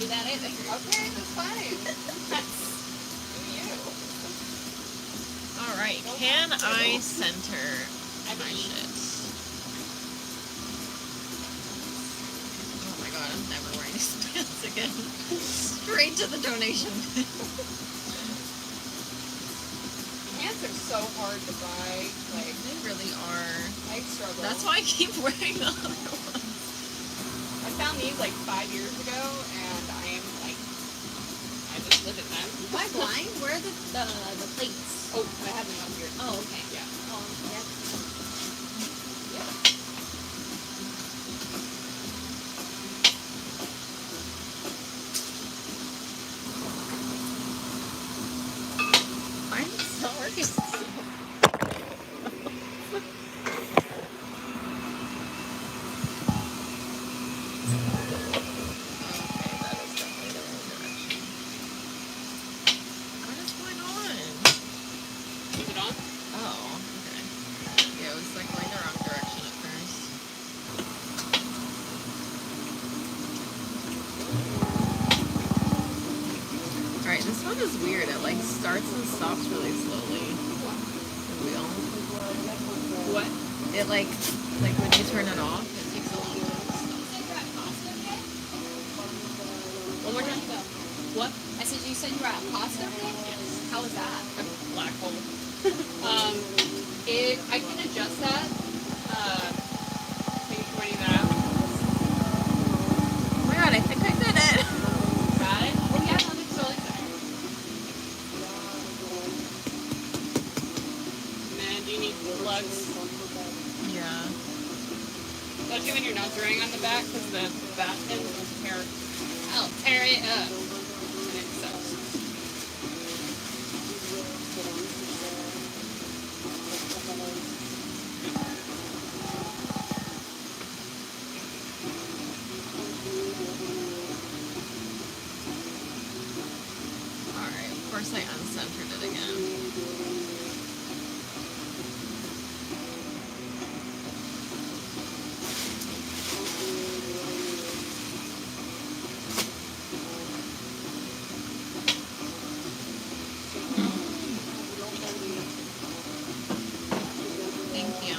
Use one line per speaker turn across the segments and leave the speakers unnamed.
that either.
Okay, that's fine. That's you.
Alright, can I center my shit? Oh my god, I'm never wearing these pants again. Straight to the donation bin.
Pants are so hard to buy. Like,
They really are.
I struggle.
That's why I keep wearing the other ones.
I found these like 5 years ago, and I am like, I just live in them.
Am I blind? Where are the plates?
Oh, I have them up here.
Oh, okay.
Yeah.
Oh, yeah.
Yeah.
Why is it not working?
Keep it on.
Oh, okay. Yeah, it was like going the wrong direction at first. Alright, this one is weird. It like starts and stops really slowly. The wheel.
What?
It like when you turn it off, it takes a long time to stop.
One more time. What?
I said you said you were at Costa?
Yes.
How was that?
A black hole. I can adjust that. Maybe pointing that out.
Oh my god, I think I did it!
Got it? Oh yeah, no, it's totally fine. And then do you need plugs?
Yeah.
Especially when you're not throwing on the back, because the back end will tear it up. And it sucks.
Alright, of course I uncentered it again. Thank you.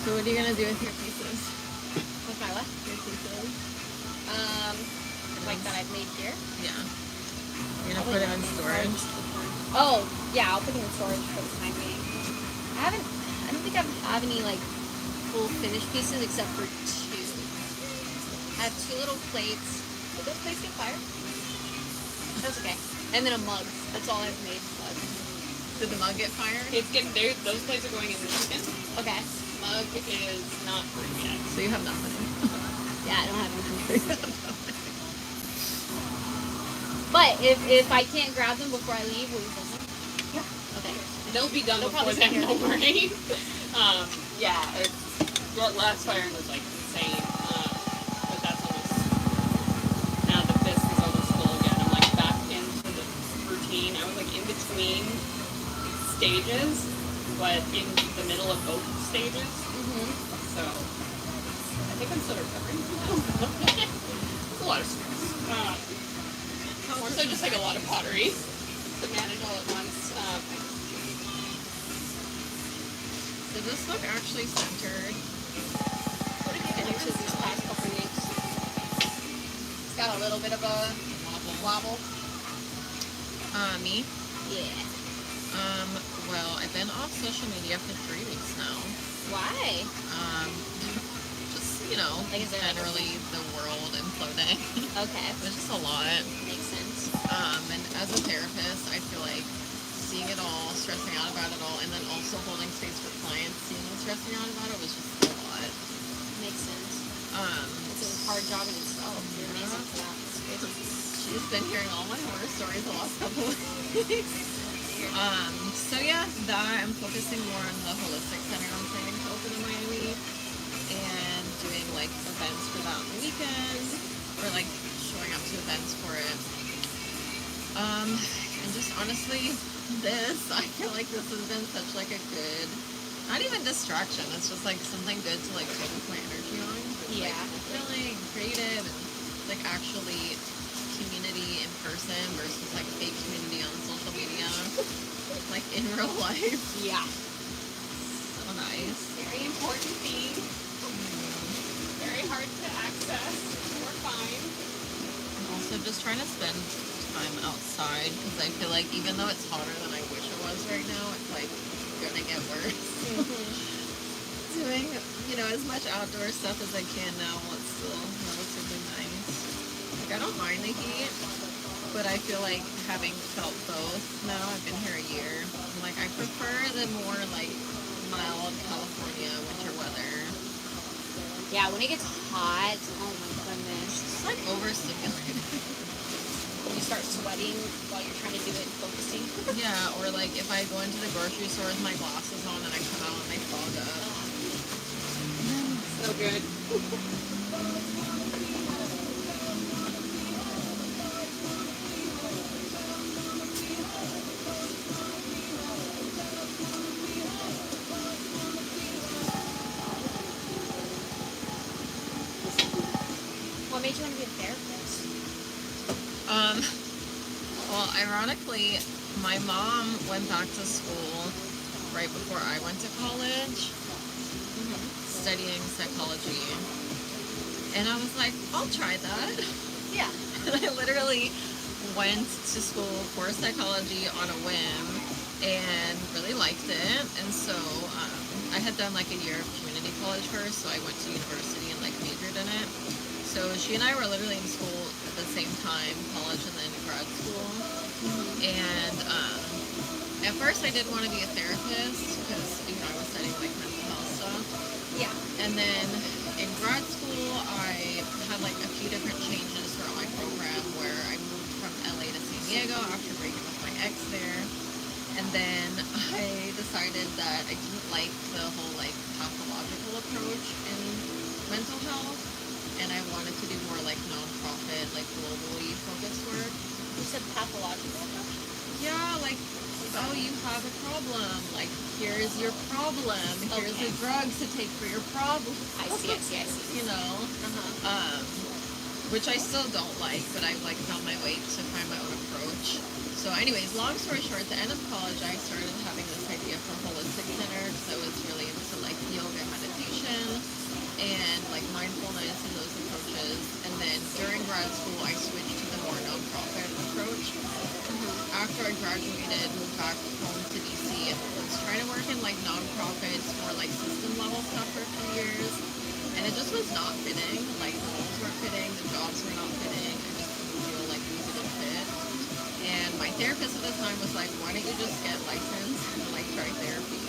So what are you gonna do with your pieces?
With my what?
Your pieces?
Like that I've made here?
Yeah. You're gonna put them in storage?
Oh, yeah, I'll put them in storage for the time being. I don't think I have any like full finished pieces except for 2. I have 2 little plates. Did those plates get fired? That's okay. And then a mug. That's all I've made. Mugs.
Did the mug get fired?
It's getting there. Those plates are going in the chicken.
Okay.
Mug is not brewed yet.
So you have nothing.
Yeah, I don't have anything. But if I can't grab them before I leave, will you film them?
Yeah.
Okay.
They'll be done
They'll
before
probably
then,
stay
don't
here.
worry. Yeah, that last firing was like insane. But that's almost, now that this is almost full again, I'm like back into the routine. I was like in between stages, but in the middle of both stages. So, I think I'm still recovering. It's a lot of stress. More so just like a lot of pottery to manage all at once.
Does this look actually centered?
What have you been into these past couple weeks? It's got a little bit of a wobble.
Me?
Yeah.
Well, I've been off social media for 3 weeks now.
Why?
Just, you know,
Like, is there like a-
generally the world imploding.
Okay.
It's just a lot.
Makes sense.
And as a therapist, I feel like seeing it all, stressing out about it all, and then also holding space for clients, seeing them stressing out about it was just a lot.
Makes sense. It's a hard job in itself. You're amazing for that. It's crazy.
She's been hearing all my horror stories the last couple of weeks. So yeah, that I'm focusing more on the holistic center I'm planning to open in Miami, and doing like events for that on the weekend, or like showing up to events for it. And just honestly, I feel like this has been such like a good, not even distraction, it's just like something good to like focus my energy on. It's,
Yeah.
like fulfilling, creative, and like actually community in person versus like fake community on social media, like in real life.
Yeah.
So nice.
Very important thing. Very hard to access. We're fine.
I'm also just trying to spend time outside because I feel like even though it's hotter than I wish it was right now, it's like gonna get worse. Doing, as much outdoor stuff as I can now while it's still relatively nice. Like I don't mind the heat, but I feel like having felt both now, I've been here a year. I'm like I prefer the more like mild California winter weather.
Yeah, when it gets hot, oh my goodness.
It's like overstimulated.
You start sweating while you're trying to do it and focusing.
Yeah, or like if I go into the grocery store with my glasses on and I come out and they fog up.
So good.
What made you want to be a therapist?
Well, ironically, my mom went back to school right before I went to college, studying psychology. And I was like, I'll try that.
Yeah.
And I literally went to school for psychology on a whim and really liked it. And so I had done like a year of community college first, so I went to university and like majored in it. So she and I were literally in school at the same time, college and then grad school. And at first I did want to be a therapist because, I was studying like mental health stuff.
Yeah.
And then in grad school, I had like a few different changes throughout my program where I moved from LA to San Diego after breaking with my ex there. And then I decided that I didn't like the whole like pathological approach in mental health. And I wanted to do more like nonprofit, like globally focused work.
You said pathological?
Yeah, like, oh, you have a problem. Like, here's your problem. Here's the drugs to take for your problem.
I see.
Which I still don't like, but I've like found my way to find my own approach. So anyways, long story short, at the end of college, I started having this idea for Holistic Center because I was really into like yoga, meditation, and like mindfulness and those approaches. And then during grad school, I switched to the more nonprofit approach. After I graduated, moved back home to DC and was trying to work in like nonprofits, more like system level stuff for a few years. And it just was not fitting. Like the roles weren't fitting, the jobs were not fitting. I just didn't feel like it was a good fit. And my therapist at the time was like, why don't you just get licensed and like try therapy?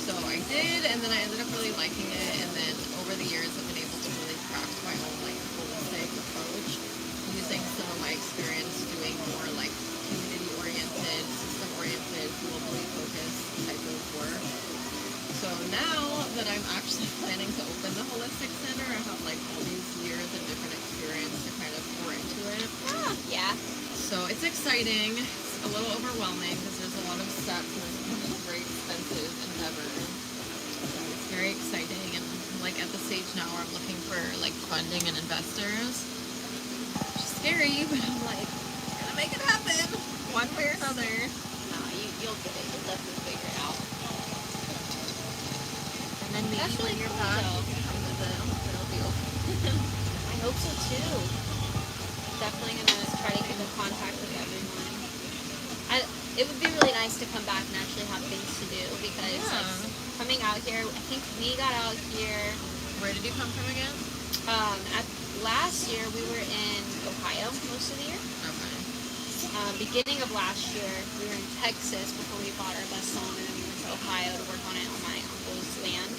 So I did, and then I ended up really liking it. And then over the years, I've been able to really craft my own like holistic approach using some of my experience doing more like community-oriented, system-oriented, globally focused type of work. So now that I'm actually planning to open the Holistic Center, I have like all these years of different experience to kind of pour into it.
Yeah.
So it's exciting. It's a little overwhelming because there's a lot of steps and it's a very expensive endeavor. So it's very exciting, and I'm like at the stage now where I'm looking for like funding and investors. Which is scary, but I'm like, I'm gonna make it happen one way or another.
No, you'll get it. You'll definitely figure it out.
And then maybe
That's really
when you're
cool,
back,
though.
it'll be open.
I hope so too. Definitely gonna try to keep in contact with everyone. It would be really nice to come back and actually have things to do because like, coming out here, I think we got out here.
Where did you come from again?
Last year we were in Ohio most of the year.
Okay.
beginning of last year, we were in Texas before we bought our best home, and then we went to Ohio to work on it on my uncle's land.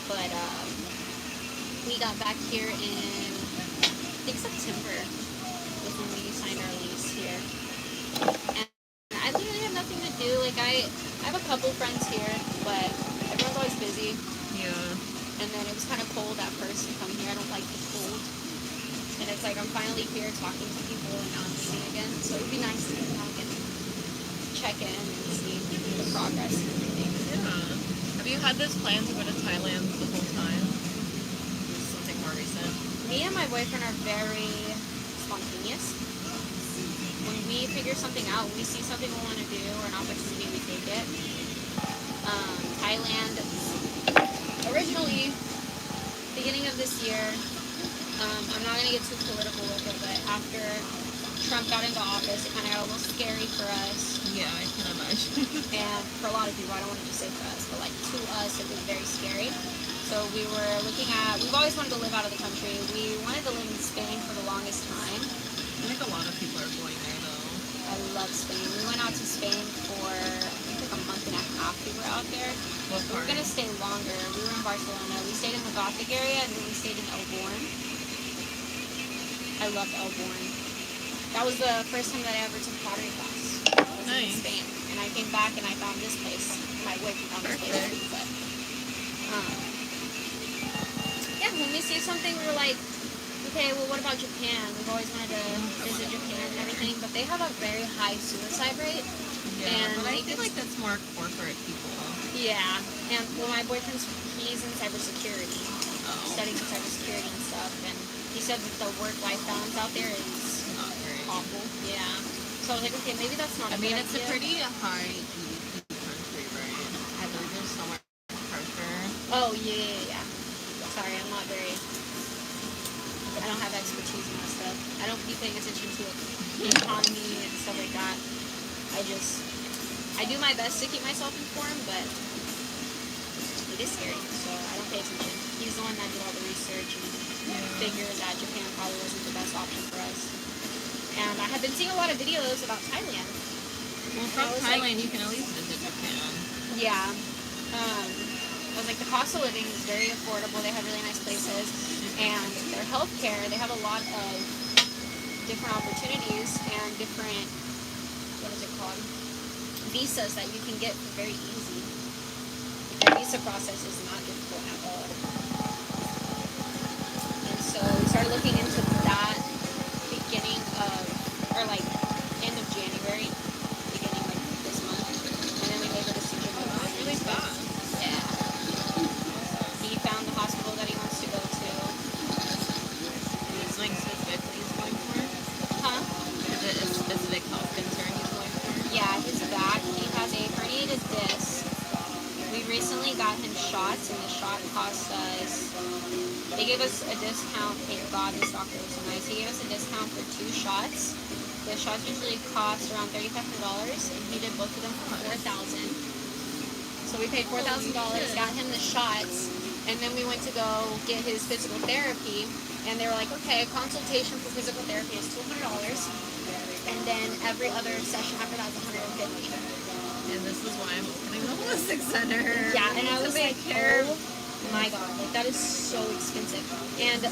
But we got back here in, I think September was when we signed our lease here. And I literally have nothing to do. Like, I have a couple friends here, but everyone's always busy.
Yeah.
And then it was kind of cold at first to come here. I don't like the cold. And it's like I'm finally here talking to people and not seeing again. So it would be nice to come back and check in and see the progress and everything.
Yeah. Have you had this plan to go to Thailand the whole time? Or something more recent?
Me and my boyfriend are very spontaneous. When we figure something out, when we see something we want to do or an opportunity, we take it. Thailand, originally, beginning of this year, I'm not going to get too political with it, but after Trump got into office, it kind of got a little scary for us.
Yeah, I can imagine.
And for a lot of people, I don't want to just say for us, but like to us, it was very scary. So we were looking at, we've always wanted to live out of the country. We wanted to live in Spain for the longest time.
I think a lot of people are going there though.
I love Spain. We went out to Spain for, I think, like a month and a half we were out there.
What
We were
part?
going to stay longer. We were in Barcelona. We stayed in the Gothic area, and then we stayed in Elborn. I loved Elborn. That was the first time that I ever took pottery class. I was in
Nice.
Spain. And I came back and I found this place. My boyfriend found this place too, but yeah, when we see something, we were like, okay, well, what about Japan? We've always wanted to visit Japan and everything, but they have a very high suicide rate.
Yeah,
And
but I
they
feel
just-
like that's more corporate people.
Yeah, and well, my boyfriend's, he's in cybersecurity,
Oh,
studying cybersecurity and stuff, and he said that the work-life balance out there is
not great.
awful. Yeah. So I was like, okay, maybe that's not
I
a
mean,
good
it's a
idea.
pretty high GDP country, right? I think there's so much pressure.
Oh, yeah. Sorry, I'm not very, I don't have expertise in that stuff. I don't be paying attention to the economy and stuff like that. I do my best to keep myself informed, but it is scary, so I don't pay attention. He's the one that did all the research and figured that Japan probably wasn't the best option for us. And I have been seeing a lot of videos about Thailand.
Well, from
I was
Thailand, you can at least visit Japan.
Yeah. I was like, the cost of living is very affordable. They have really nice places. And their healthcare, they have a lot of different opportunities and different, what is it called? Visas that you can get very easy. Their visa process is not difficult at all. And so we started looking into that beginning of, or like end of January, beginning like this month. And then we made the decision of
That's really fast.
Yeah. He found the hospital that he wants to go to.
It's like specifically he's going for?
Huh?
Is it a specific health concern he's going for?
Yeah, his back. He has a herniated disc. We recently got him shots, and the shot cost us. They gave us a discount. Thank God this doctor was so nice. He gave us a discount for 2 shots. The shots usually cost around $3,500, and he did both of them for $4,000. So we paid $4,000, got him the shots, and then we went to go get his physical therapy. And they were like, okay, a consultation for physical therapy is $200, and then every other session after that is $150.
And this is why I'm opening the holistic center.
Yeah, and I
To
was
take
like,
care of-
oh my god, like that is so expensive. And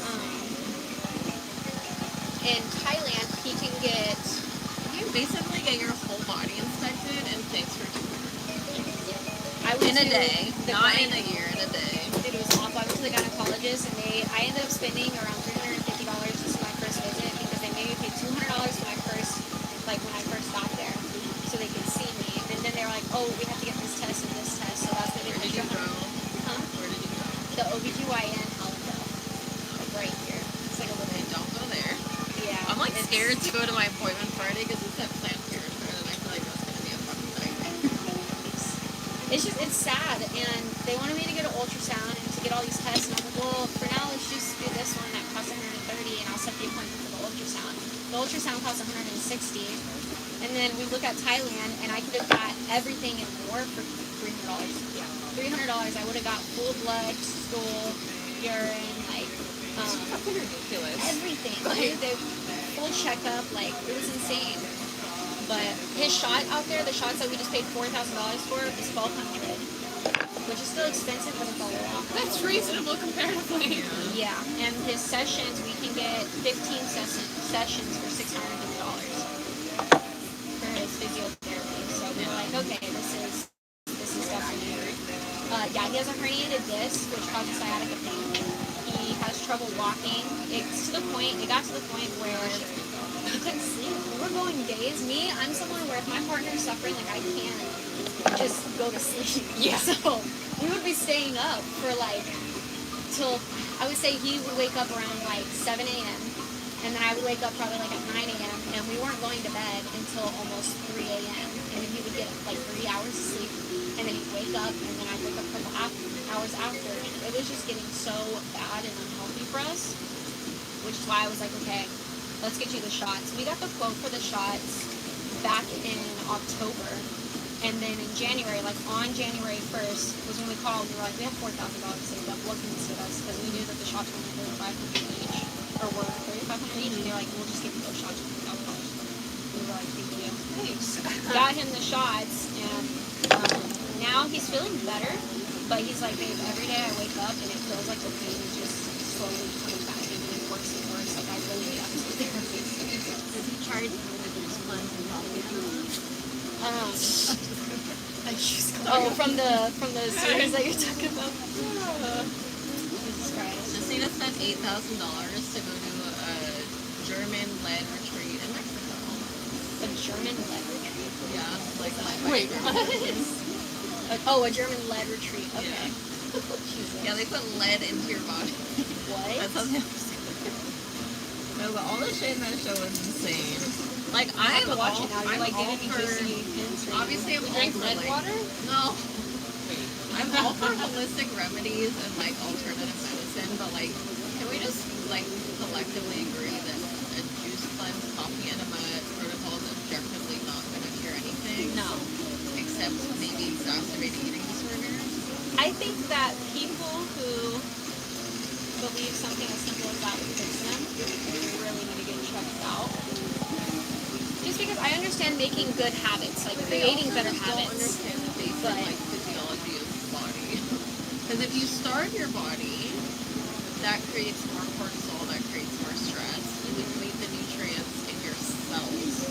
in Thailand, he can get,
You basically get your whole body inspected and fixed for $200.
I went
In a
to
day,
the
not
gyne-
in a year, in a day.
Dude, it was awful. I went to the gynecologist, and I ended up spending around $350 just for my first visit because they made me pay $200 for my first, like when I first got there, so they could see me. And then they were like, oh, we have to get this test and this test, so that's gonna
Where
be
did you
extra
go?
Huh?
Where did you go?
The OBGYN Allendale, like right here. It's like a little.
Okay, don't go there.
Yeah.
I'm like
it's-
scared to go to my appointment Friday because it's at Planned Parenthood and I feel like that's gonna be a fucking nightmare.
It's sad, and they wanted me to get an ultrasound and to get all these tests, and I'm like, well, for now, let's just do this one that costs $130, and I'll set the appointment for the ultrasound. The ultrasound costs $160, and then we look at Thailand, and I could have got everything and more for $300. Yeah, $300. I would have got full blood, stool, urine, like
It's fucking ridiculous.
everything.
Like-
The full checkup, like it was insane. But his shot out there, the shots that we just paid $4,000 for, is $1,200, which is still expensive, but it's a lot.
That's reasonable comparatively.
Yeah, and his sessions, we can get 15 sessions for $650 for his physiotherapy. So we're like, okay, this is definitely. Yeah, he has a herniated disc, which causes sciatica pain. He has trouble walking. It got to the point where he couldn't sleep. We were going days. I'm someone where if my partner's suffering, like I can't just go to sleep.
Yeah.
So we would be staying up for like till I would say he would wake up around like 7 a.m. and then I would wake up probably like at 9 a.m. and we weren't going to bed until almost 3 a.m. and then he would get like 3 hours of sleep and then he'd wake up and then I'd wake up a couple hours after and it was just getting so bad and unhealthy for us, which is why I was like, okay, let's get you the shots. We got the quote for the shots back in October. And then in January, like on January 1st, was when we called. We were like, we have $4,000 saved up. What can you save us? Because we knew that the shots were only $3,500 each, or were $3,500 each. And they're like, we'll just give you those shots for $4,000. We were like, thank you.
Thanks.
Got him the shots, and now he's feeling better. But he's like, babe, every day I wake up and it feels like the pain is just slowly coming back and getting worse and worse. Like I really need to therapy.
Does he charge you with juice cleanse and coffee?
From the series that you're talking about. Jesus Christ.
Justina spent $8,000 to go to a German lead retreat in Mexico.
A German lead retreat.
Yeah, like
Wait,
Oh, a German lead retreat. Okay.
Yeah.
Jesus.
Yeah, they put lead into your body.
What?
That sounds No, but all the shit in that show was insane. Like
I
I'm
have to watch
all,
it now. You're
I'm
like
all
giving me
for,
juicy hints. Right
obviously
now.
I'm all
Drink
for
lead
like
water?
no.
Wait.
I'm all for holistic remedies and like alternative medicine, but like can we just like collectively agree that a juice cleanse coffee enema protocol is objectively not gonna cure anything?
No.
Except maybe exacerbating eating disorders.
I think that people who believe something as simple as that would fix them really need to get checked out. Just because I understand making good habits, like creating better
Don't
habits.
understand the basic
but-
like physiology of the body. Because if you starve your body, that creates more cortisol, that creates more stress. You deplete the nutrients in your cells,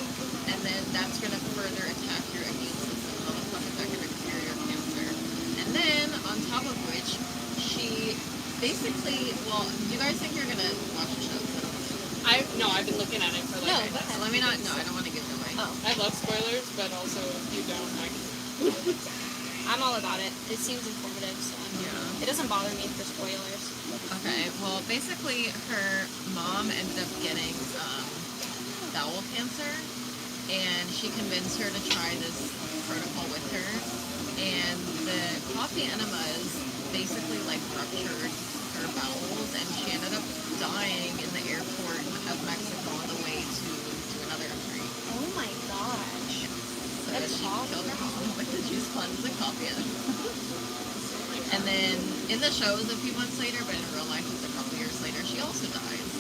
and then that's going to further attack your immune system. How the fuck is that going to cure your cancer? And then on top of which, she basically, well, do you guys think you're going to watch the show?
I've been looking at it for like.
No,
I
go ahead.
Let me not. No, I don't want to give it away.
Oh,
love spoilers, but also if you don't,
I'm all about it. It seems informative, so
Yeah.
it doesn't bother me for spoilers.
Okay, well, basically, her mom ended up getting bowel cancer, and she convinced her to try this protocol with her. And the coffee enemas basically like ruptured her bowels, and she ended up dying in the airport of Mexico on the way to another country.
Oh my gosh.
So
That's
she
awful.
killed her mom with the juice cleanse and coffee enema. And then in the show it was a few months later, but in real life it's a couple years later, she also dies.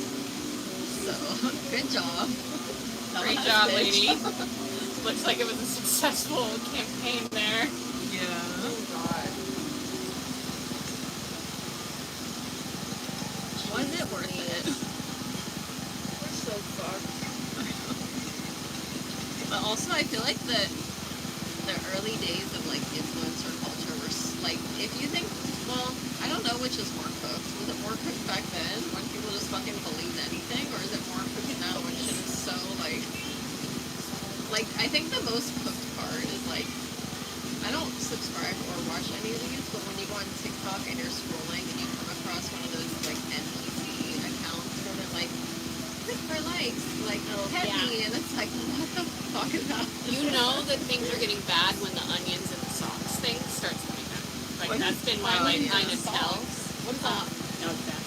So, good job.
Great
Dumbass
job,
bitch.
lady. Looks like it was a successful campaign there.
Yeah.
Oh God.
Was it worth it?
We're so fucked.
But also, I feel like the early days of like influencer culture were like, if you think, well, I don't know which is more cooked. Was it more cooked back then when people just fucking believed anything, or is it more cooked now when shit is so like I think the most cooked part is like, I don't subscribe or watch any of these, but when you go on TikTok and you're scrolling and you come across one of those like NPC accounts where they're like, click for likes, like pet me, and it's like, what the fuck is that?
You know that things are getting bad when the onions and the socks thing starts coming back. Like that's been my like kind of tell.
What is that?
No, it's that.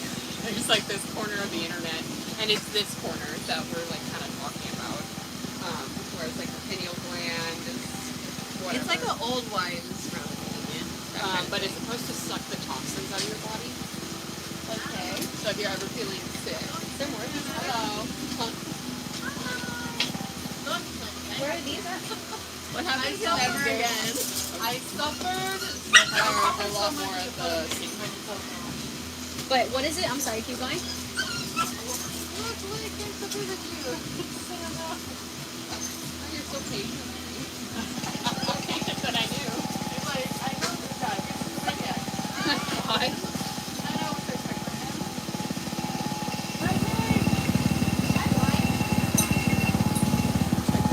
There's like this corner of the internet, and it's this corner that we're like kind of talking about, where it's like the pineal gland is whatever.
It's like an old wives' remedy.
But it's supposed to suck the toxins out of your body.
Okay.
So if you're ever feeling sick,
Some more.
hello.
Where are these
What happens to never again?
I suffered a lot more at the sink.
But what is it? I'm sorry, keep going.
You're so patient. I'm so patient that I knew. I know this guy. God.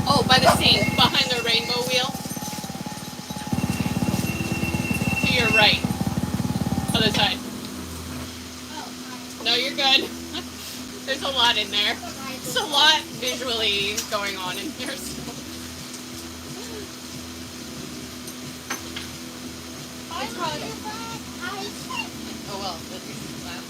Oh, by the sink, behind the rainbow wheel. To your right. Other side. No, you're good. There's a lot in there. There's a lot visually going on in here. So. Oh well, at least it's last.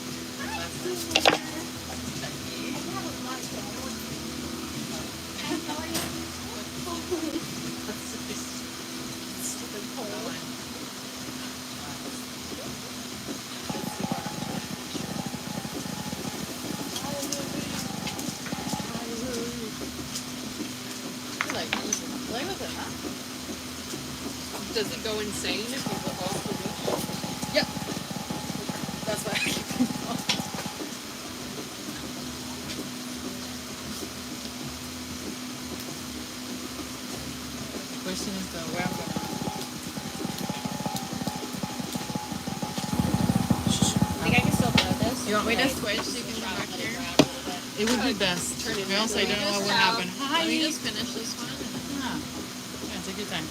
Play with it, huh?
Does it go insane if you look off the leash?
Yep. That's why I keep it on. The question is where I'm going.
I think I can still throw this.
You want me to switch so you can come back here?
It would be best.
Turn it
Or else I
into
don't know
this
what
out.
happened.
Let me
Hi.
just finish this one.
Ah. Yeah, take your time.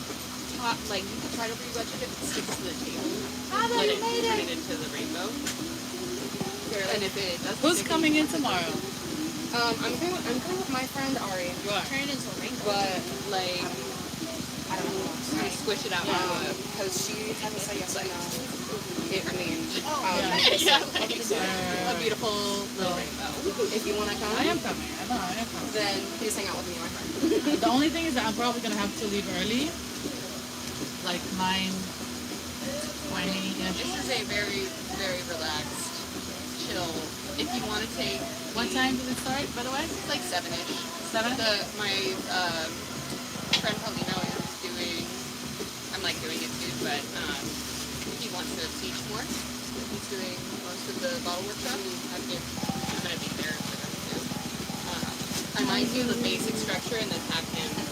Like you can try to rebudge it if it sticks to the table.
Ah,
Let
you
it
made
turn
it.
it into the rainbow. And if it doesn't,
Who's
stick,
coming in tomorrow?
I'm going with my friend Ari.
You are.
Turn it into a rainbow.
But like,
I don't know.
I squish it out
Because she hasn't said yes or no.
yeah, like, a beautiful little rainbow.
If you want to come,
I am coming. I know, I am coming.
then please hang out with me and my friend.
The only thing is that I'm probably going to have to leave early. Like 9:20-ish.
This is a very, very relaxed, chill. If you want to take
What time did it start, by the way?
It's like 7-ish.
7?
My friend Paulino is doing. I'm like doing it too, but he wants to teach more. He's doing most of the bottle workshop. I'm gonna be there for him too. I might do the basic structure and then have him do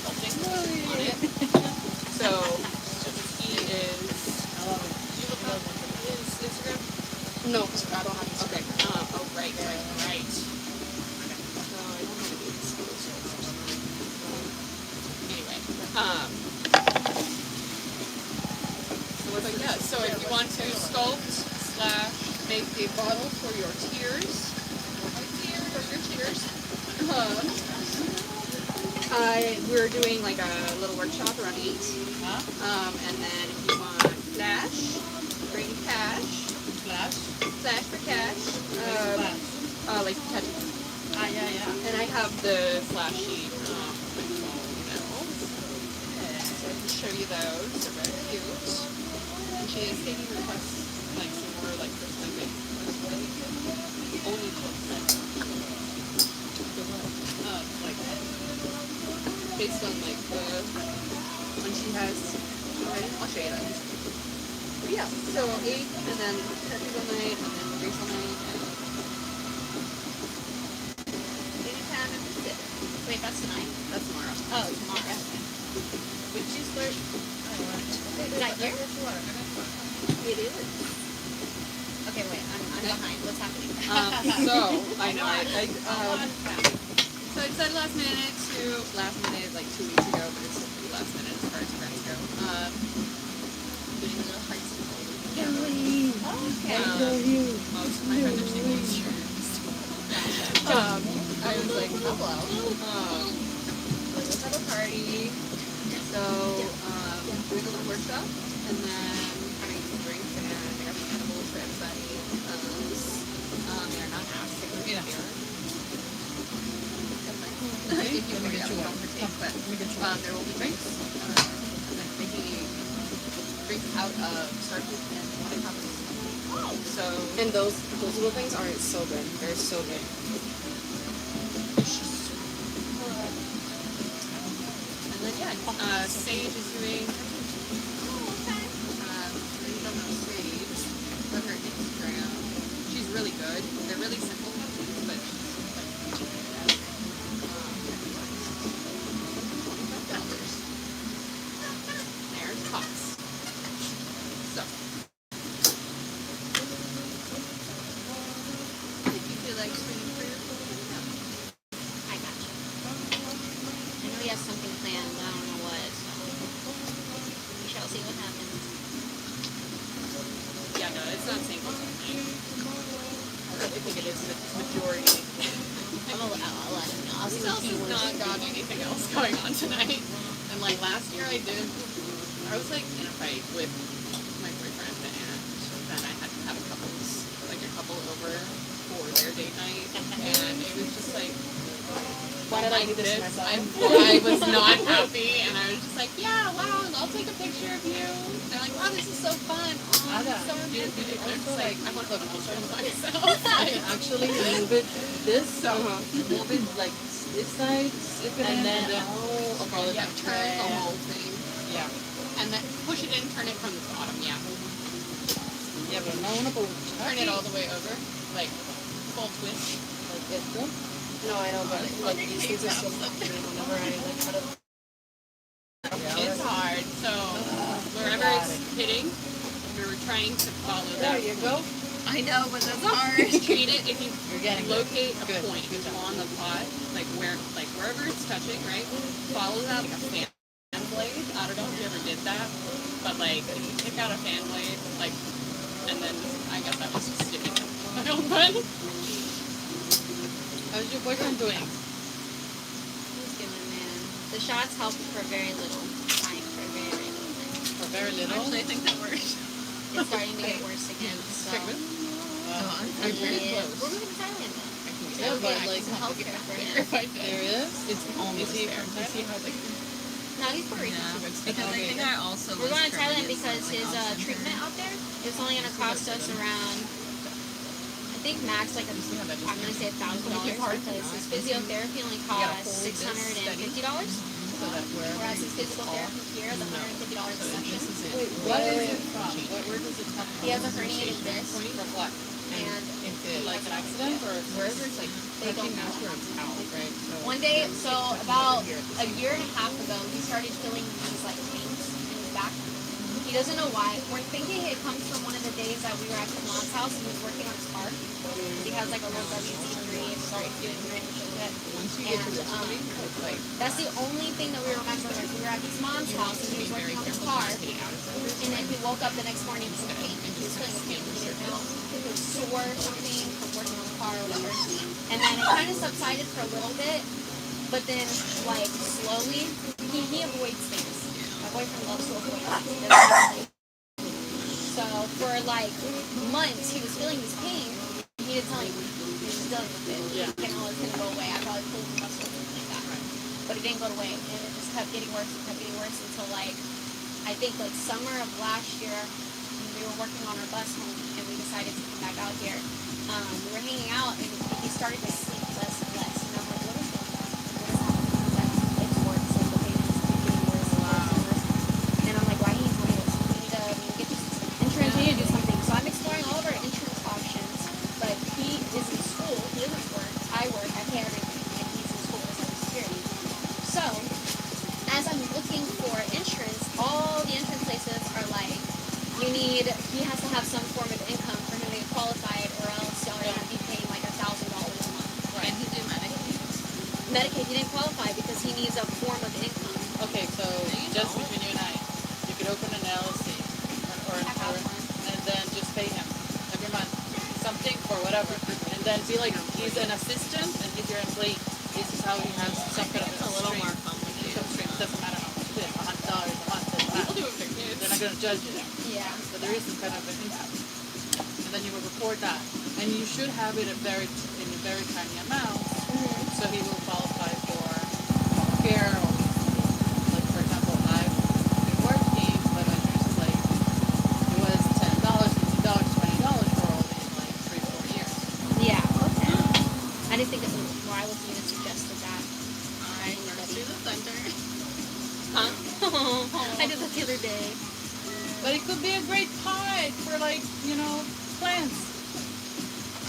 sculpting on it. So he is. Do you look up his Instagram?
No, I don't have to.
Okay. Oh, right. So I don't know how to do this. Anyway. But yeah, so if you want to sculpt / make a bottle for your tears, we're doing like a little workshop around 8.
Huh?
And then if you want flash, bring cash.
Flash?
Flash for cash.
Flash.
Like touch.
Yeah.
And I have the flash sheet on my phone now. So I can show you those. They're very cute. And she is taking requests, like some more like personally made. Only books. Like based on like the when she has. I'll show you that. But yeah, so 8 and then tattoos all night and then drinks all night and anytime after 6.
Wait, that's tonight?
That's tomorrow.
Oh, tomorrow.
Would you start?
Is that here?
It is.
Okay, wait, I'm behind. What's happening?
So I know so I decided last minute is like 2 weeks ago, but it's still pretty last minute as far as friends go. Doing a little hearts and most of my friends are single I was like, hello. Let's have a party. So doing a little workshop and then having some drinks and I got some edibles for everybody. They're not asked to go here. If you want to get one for taste, but there will be drinks. And then making drinks out of starches and water cups. So
And those little things are so good. They're so good.
and then Sage is doing. I don't know Sage, but her Instagram. She's really good. They're really simple cookies, but she's like $25. There's pots. So
If you feel like swinging for your food,
I got you. I know he has something planned, but I don't know what, so we shall see what happens.
yeah, no, it's not singles only. I think it is the majority.
I'll let him know. I'll see what
Else
he
has
wants
not
to
got
do.
anything else going on tonight. And like last year I was like in a fight with my boyfriend and then I had to have a couple over for their date night and it was just like
Why did I do
like
this to
this?
myself?
I was not happy and I was just like, yeah, wow, I'll take a picture of you. They're like, wow, this is so fun. Oh, this is so romantic. And I'm just like, I want to look at picture of myself.
I actually move it this,
So
move it like this side, and then scroll it
yeah,
up.
turn the whole thing.
Yeah.
And then push it in, turn it from the bottom, yeah.
Yeah, pero no una por
Turn it all the way over, like full twist.
like esto.
No, I know, but like these things are so complicated whenever I like try to.
It's hard, so wherever it's hitting, you're trying to follow
There
that.
you go.
I know, but that's hard.
Treat it, if you
You're getting it.
locate a
Good.
point
Good job.
on the pot, like wherever it's touching, right? Follow that like a fan blade. I don't know if you ever did that, but like if you pick out a fan blade, like, and then I guess I was just sticking it on my own bun.
How's your boyfriend doing?
He's doing, man. The shots help for very little time, for very little time.
For very little.
Actually, I think that works.
It's starting to get worse again, so.
I'm pretty
Yeah.
close.
We're moving to Thailand though.
Yeah, but
Yeah,
like,
some healthcare for him.
If I did.
there is.
It's almost
he
there.
from
Does he have like
No, he's Puerto Rican.
Yeah, because I think I also
We're
was
going to Thailand
curious,
because
like,
his
I'll send
treatment
her-
out there is only going to cost us around, I think max like I'm going to say $1,000 because his physiotherapy only costs $650.
so that
Whereas his physical therapy here is $150 a session.
Wait, what is it from? Where does it come from?
He has a herniated disc
From what?
and
Like an accident or?
wherever it's like
They don't
touching, that's
know.
where it's out, right? So
one day, so about a year and a half ago, he started feeling these like pains in his back. He doesn't know why. We're thinking it comes from one of the days that we were at his mom's house and he was working on his car. He has like a low WC3, sorry, doing drainage of it.
once you get to this
And,
point, it's like
That's the only thing that we remember. Is we were at his mom's house and he was working on his car. And then he woke up the next morning with pain. He was feeling pain. He didn't know if it was sore or something from working on the car or whatever. And then it kind of subsided for a little bit. But then, like, slowly, he avoids things. My boyfriend loves to avoid things. He doesn't like so for like months he was feeling this pain. He didn't tell anyone. He was just dealing with it.
Yeah.
You know, it's gonna go away. I probably pulled the muscle or something like that. But it didn't go away, and it just kept getting worse and kept getting worse until like I think like summer of last year we were working on our bus home and we decided to come back out here. We were hanging out and he started to sleep less and less. And I'm like, what is going on? What is happening? It's worse. Like the pain is getting worse and worse and worse. And I'm like, why do you need this? We need to get this insurance. We need to do something. So I'm exploring all of our insurance options. But he is in school. He doesn't work. I work. I pay everything. And he's in school as cybersecurity. So as I'm looking for insurance, all the insurance places are like, he has to have some form of income for him to get qualified, or else y'all are going to be paying like $1,000 a month.
And he did Medicaid.
Medicaid, he didn't qualify because he needs a form of income.
Okay, so just between you and I, you could open an LLC and then just pay him every month something for whatever, and then be like he's an assistant and he's your employee. This is how he has some kind of
It's a little
stream.
more complicated.
Income stream. Doesn't matter how much it is. $100 a month. Doesn't
people
matter.
do it with their kids.
They're not gonna judge you.
Yeah.
So there is some kind of an impact. And then you will report that. And you should have it in very tiny amounts, so he will qualify for care or like for example I've been working but my insurance is like it was $10, $50, $20 for all these like 3-4 years.
Yeah, okay. I didn't think of it before. I wasn't even suggested that.
Alright, nurse to the center.
Huh? tried it the other day.
But it could be a great pie for like, plants.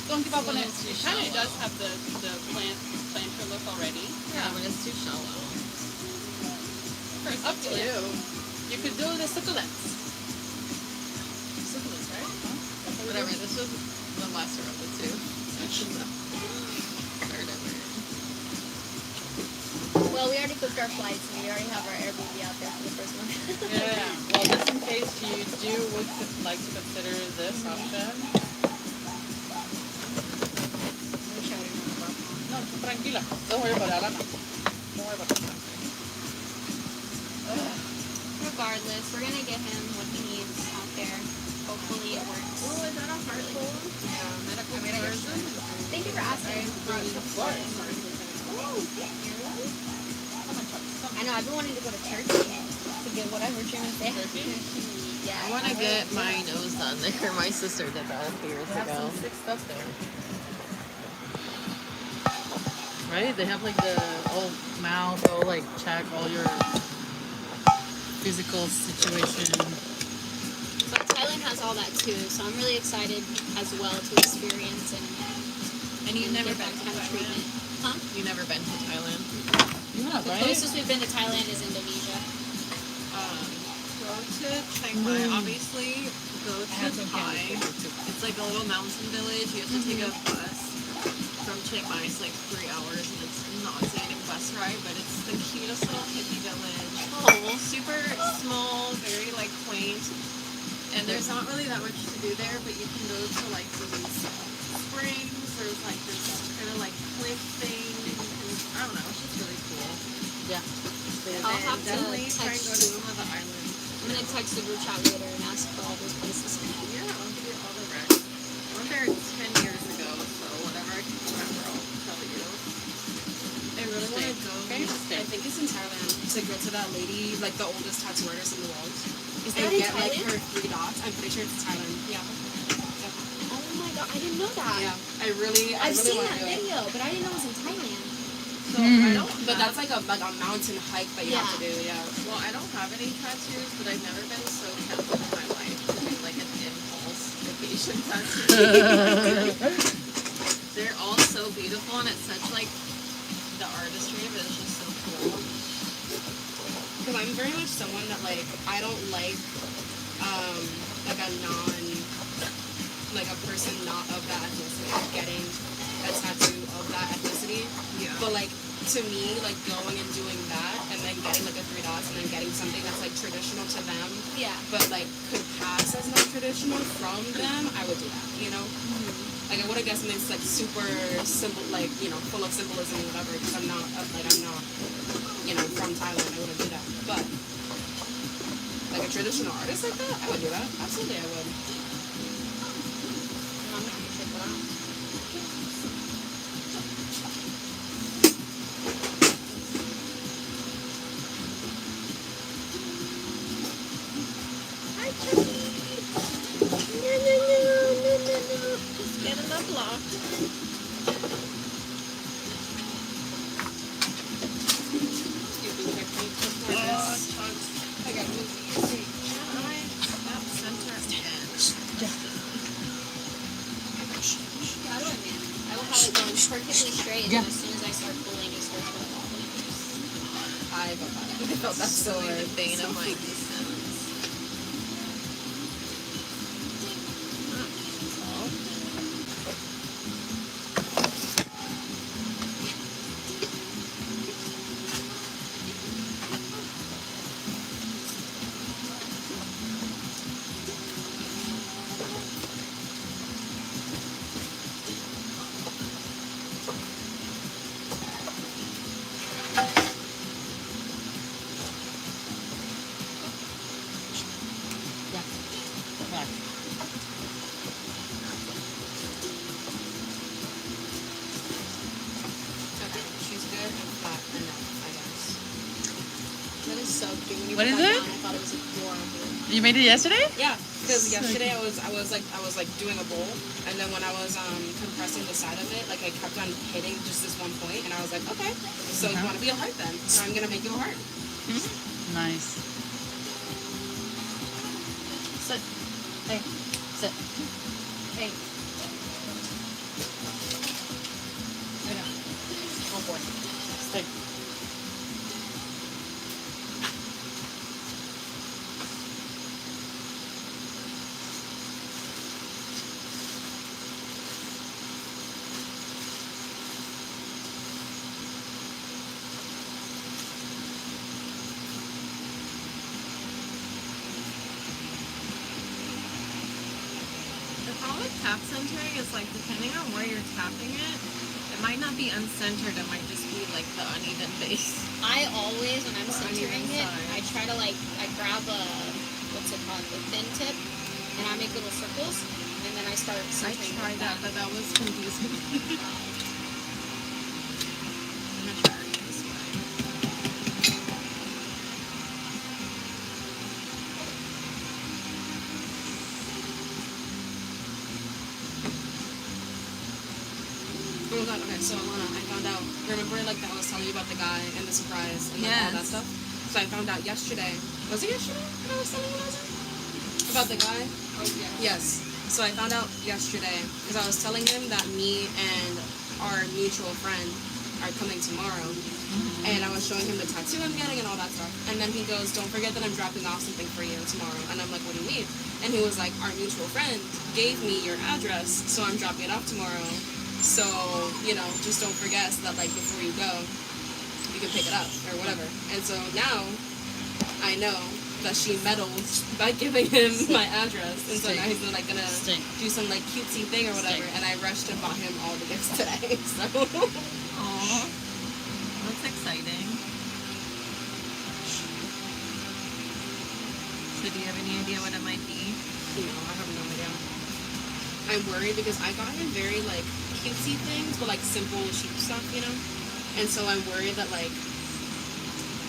Don't give up on it.
It does have the planter look already.
Yeah, but it's too shallow.
First,
Up to you. You could do the succulents. Succulents, right? Huh?
Whatever, this was the lesser of the two. Third ever.
Well, we already booked our flights and we already have our Airbnb out there for the first one.
Yeah. Well, just in case you would like to consider this option. No, tranquila. Don't worry about it, Alana. Don't worry about it.
Regardless, we're gonna get him what he needs out there. Hopefully it works.
Oh, is that a heart pull?
Yeah, medical
I mean, I guess
version.
Thank you for asking. I know, I've been wanting to go to Turkey to get whatever treatment they have. Yeah.
I want to get my nose done there. My sister did that a few years
They have
ago.
some sick stuff there.
Right? They have like the old mouth, they'll like check all your physical situation.
But Thailand has all that too, so I'm really excited as well to experience and
you've never
get
been
that
to
kind of
Thailand?
treatment. Huh?
You never been to Thailand?
You have,
The
right?
closest we've been to Thailand is Indonesia.
Go to Chiang Mai, obviously. Go to Pai. It's like a little mountain village. You have to take a bus from Chiang Mai. It's like 3 hours, and it's a nauseating bus ride, but it's the cutest little hippie village.
Oh.
Super small, very like quaint. And there's not really that much to do there, but you can go to like these springs. There's like this kind of like cliff thing. And, I don't know, it's just really cool.
Yeah.
And
I'll have to
definitely try and
text
go to
you.
some of the islands.
I'm gonna text the group chat later and ask for all those places.
Yeah, I'll give you all the recs. I went there 10 years ago, so whatever I can remember, I'll tell you.
I really want to go.
Interesting.
I think it's in Thailand to go to that lady, like the oldest tattoo artist in the world.
Is
And
that in
get like
Thailand?
her 3 dots. I'm pretty sure it's Thailand. Yeah.
Oh my god, I didn't know that.
Yeah. I really
I've seen
want
that
to do it.
video, but I didn't know it was in Thailand.
So I don't
But that's like a mountain hike that you have to do. Yeah.
well, I don't have any tattoos, but I've never been so tempted in my life to do like an impulse vacation tattoo. They're all so beautiful, and it's such like the artistry of it is just so cool.
Because I'm very much someone that like I don't like a person not of that ethnicity getting a tattoo of that ethnicity.
Yeah.
But like to me, like going and doing that and then getting like a 3 dots and then getting something that's like traditional to them,
Yeah.
but like could pass as not traditional from them, I would do that. You know. Like I would have guessed something that's like super simple, like full of symbolism or whatever. Because I'm not from Thailand. I wouldn't do that. But like a traditional artist like that, I would do that. Absolutely, I would.
I'm gonna check that out.
Hi, Chucky. No. Just get in the block.
I got
Snap center again.
How do I manage? I will have it going perfectly straight, and then as soon as I start pulling, it starts going all the way.
I felt that so
in the vein
so
of my
freaky.
existence.
Okay, she's good and flat enough, I guess.
That is so cute. When you
What
put
is
that
it?
down, I thought it was adorable.
You made it yesterday?
Yeah, because yesterday I was doing a bowl, and then when I was compressing the side of it, like I kept on hitting just this one point, and I was like, okay, so you want to be a heart then? So I'm gonna make you a heart.
Nice. Sit. Hey. Sit. Hey. Lay down. Oh boy. Stay.
The problem with tap centering is like depending on where you're tapping it, it might not be uncentered. It might just be like the uneven base.
I always, when I'm
Or
centering
uneven
it,
side.
I try to like, I grab a, what's it called, the thin tip, and I make little circles, and then I start
I
centering
tried
with
that, but that was confusing. I'm gonna try it this way.
Oh my god, okay, so Alana, I found out, remember like that I was telling you about the guy and the surprise and like, all that
Yes.
stuff? So I found out yesterday, was it yesterday that I was telling you about the guy?
Oh yeah.
Yes. So I found out yesterday, because I was telling him that me and our mutual friend are coming tomorrow. And I was showing him the tattoo I'm getting and all that stuff. And then he goes, don't forget that I'm dropping off something for you tomorrow. And I'm like, what do you mean? And he was like, our mutual friend gave me your address, so I'm dropping it off tomorrow. So, you know, just don't forget so that, like, before you go, you can pick it up or whatever. And so now I know that she meddled by giving him my address. And so now he's, like, gonna do some, like, cutesy thing or whatever. And I rushed and bought him all the gifts today. So...
Aw, that's exciting. So do you have any idea what it might be?
No, I have no idea. I'm worried because I got him very, like, cutesy things, but, like, simple, cheap stuff, you know? And so I'm worried that, like,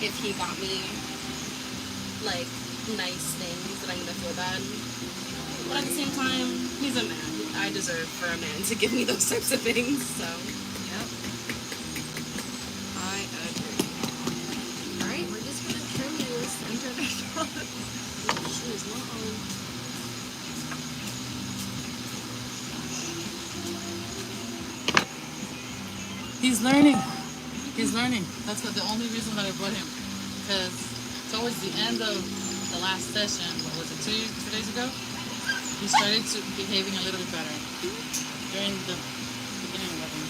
if he got me, like, nice things, that I'm gonna feel bad. But at the same time, he's a man. I deserve for a man to give me those types of things, so...
Yep. I agree. Alright, we're just gonna trim you center the front.
Shoes, not on.
He's learning. He's learning. That's the only reason that I brought him. Because towards the end of the last session, what was it, 2 days ago? He started to behaving a little bit better. During the beginning of it.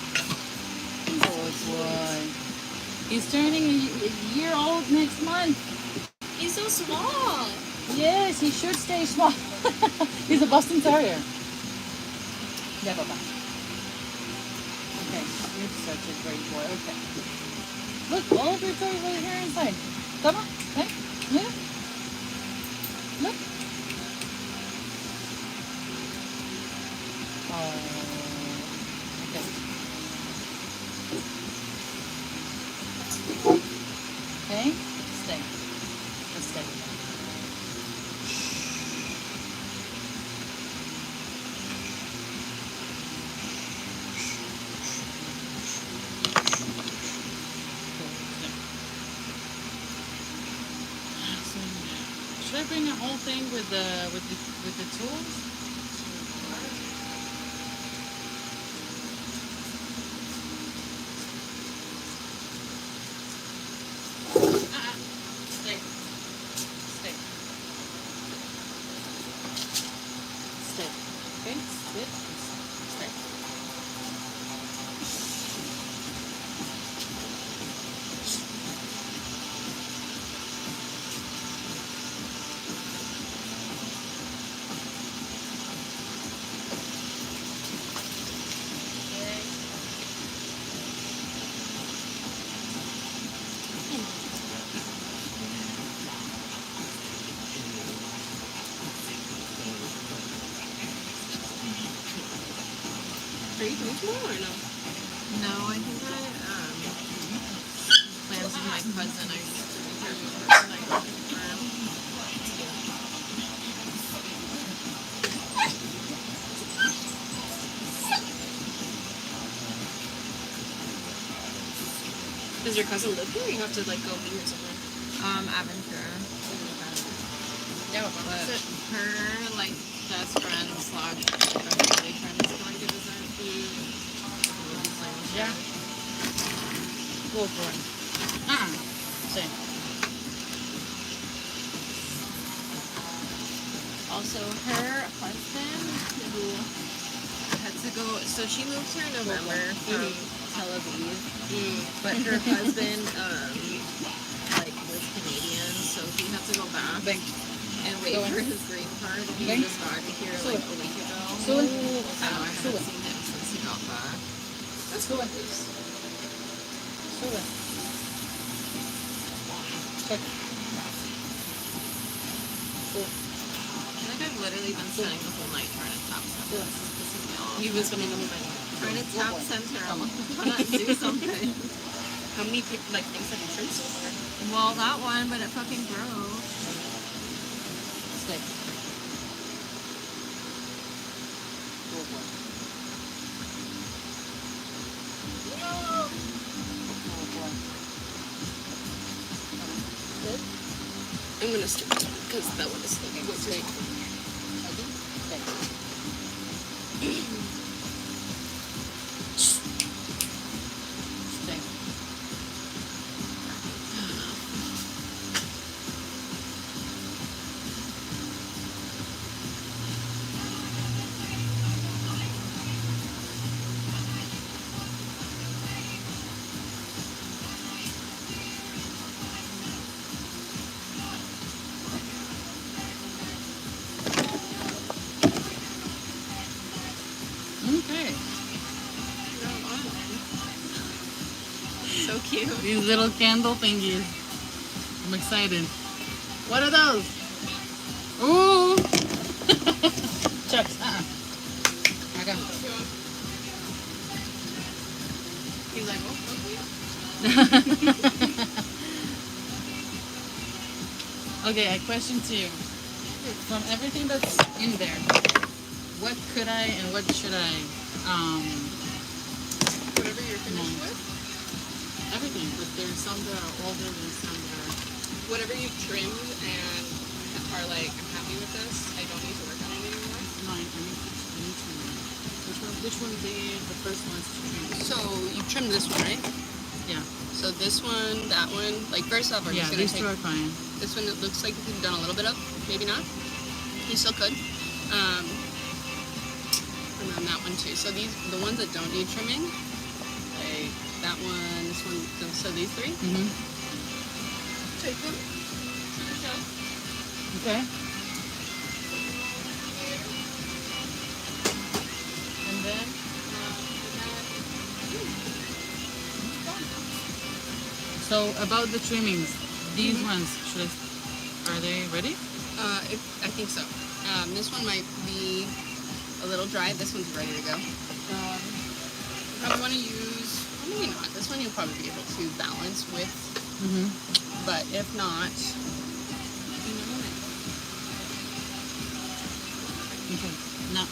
Good boy. He's turning a year old next month.
He's so small.
Yes, he should stay small. He's a Boston Terrier. Yeah, Papa. Okay, you're such a great boy. Okay. Look, all of your toys right here inside. Come on. Hey, yeah. Look. Oh. Okay. Okay. Stay. Just stay. Should I bring a whole thing with the tools? Stay. Stay. Stay. Okay? Sit. Stay.
Are you coming tomorrow or no?
No, I think I plans with my cousin. I used to be here for like confirm.
Does your cousin live here or you have to, like, go meet her somewhere?
Aventura.
Yeah,
But her like best friend slash family friend is going to visit.
yeah. Go for it. Sí.
Also, her husband who had to go. So she moved here in November from Tel Aviv, but her husband like was Canadian, so he had to go back
Ven.
and wait for his green card. He
Ven.
just got here like a week ago.
Sube.
So I haven't seen him since he got back.
Let's go. Sube. Check.
I think I've literally been spending the whole night trying to tap center. This is pissing me off.
You've been spending the whole night.
Trying to tap center. I'm like, why not do something?
How many like things have you trimmed so far?
Well, that one, but it fucking broke.
Stay. Go for it.
I'm gonna skip because that one is like way too small.
Stay. Okay.
So cute.
These little candle thingies. I'm excited. What are those? Ooh! Chucks. Acá.
He's like, oh,
Okay, a question to you. From everything that's in there, what could I and what should I,
whatever you're finished
No.
with,
everything, but there's some that are older and some that are,
whatever you've trimmed and are like, I'm happy with this. I don't need to work on it anymore.
no, I need to know. Which one the first ones to trim?
So you trimmed this one, right?
Yeah.
So this one, that one, like first off, we're
Yeah,
just gonna
these
take
two are fine.
this one. It looks like you've done a little bit of, maybe not. You still could. And then that one too. So these, the ones that don't need trimming, like that one, this one. So these three,
Mm-hmm.
take them to the shelf.
Okay. And then, so about the trimmings, these ones, are they ready?
I think so. This one might be a little dry. This one's ready to go. Probably want to use, well, maybe not. This one you'll probably be able to balance with,
Mm-hmm.
but if not, you know it.
Okay. Now,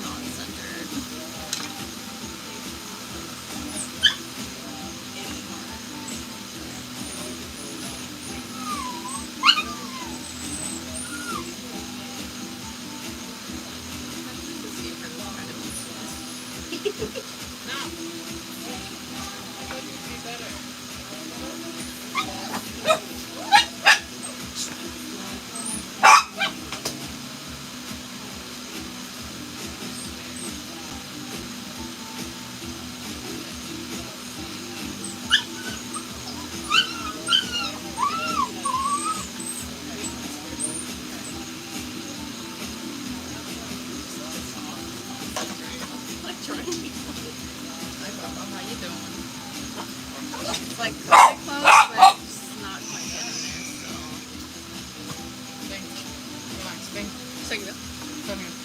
Not centered. Baba, how you doing? It's like kind of close, but it's not quite getting there. So.
Ven. Relax. Ven. Seguido. Come here.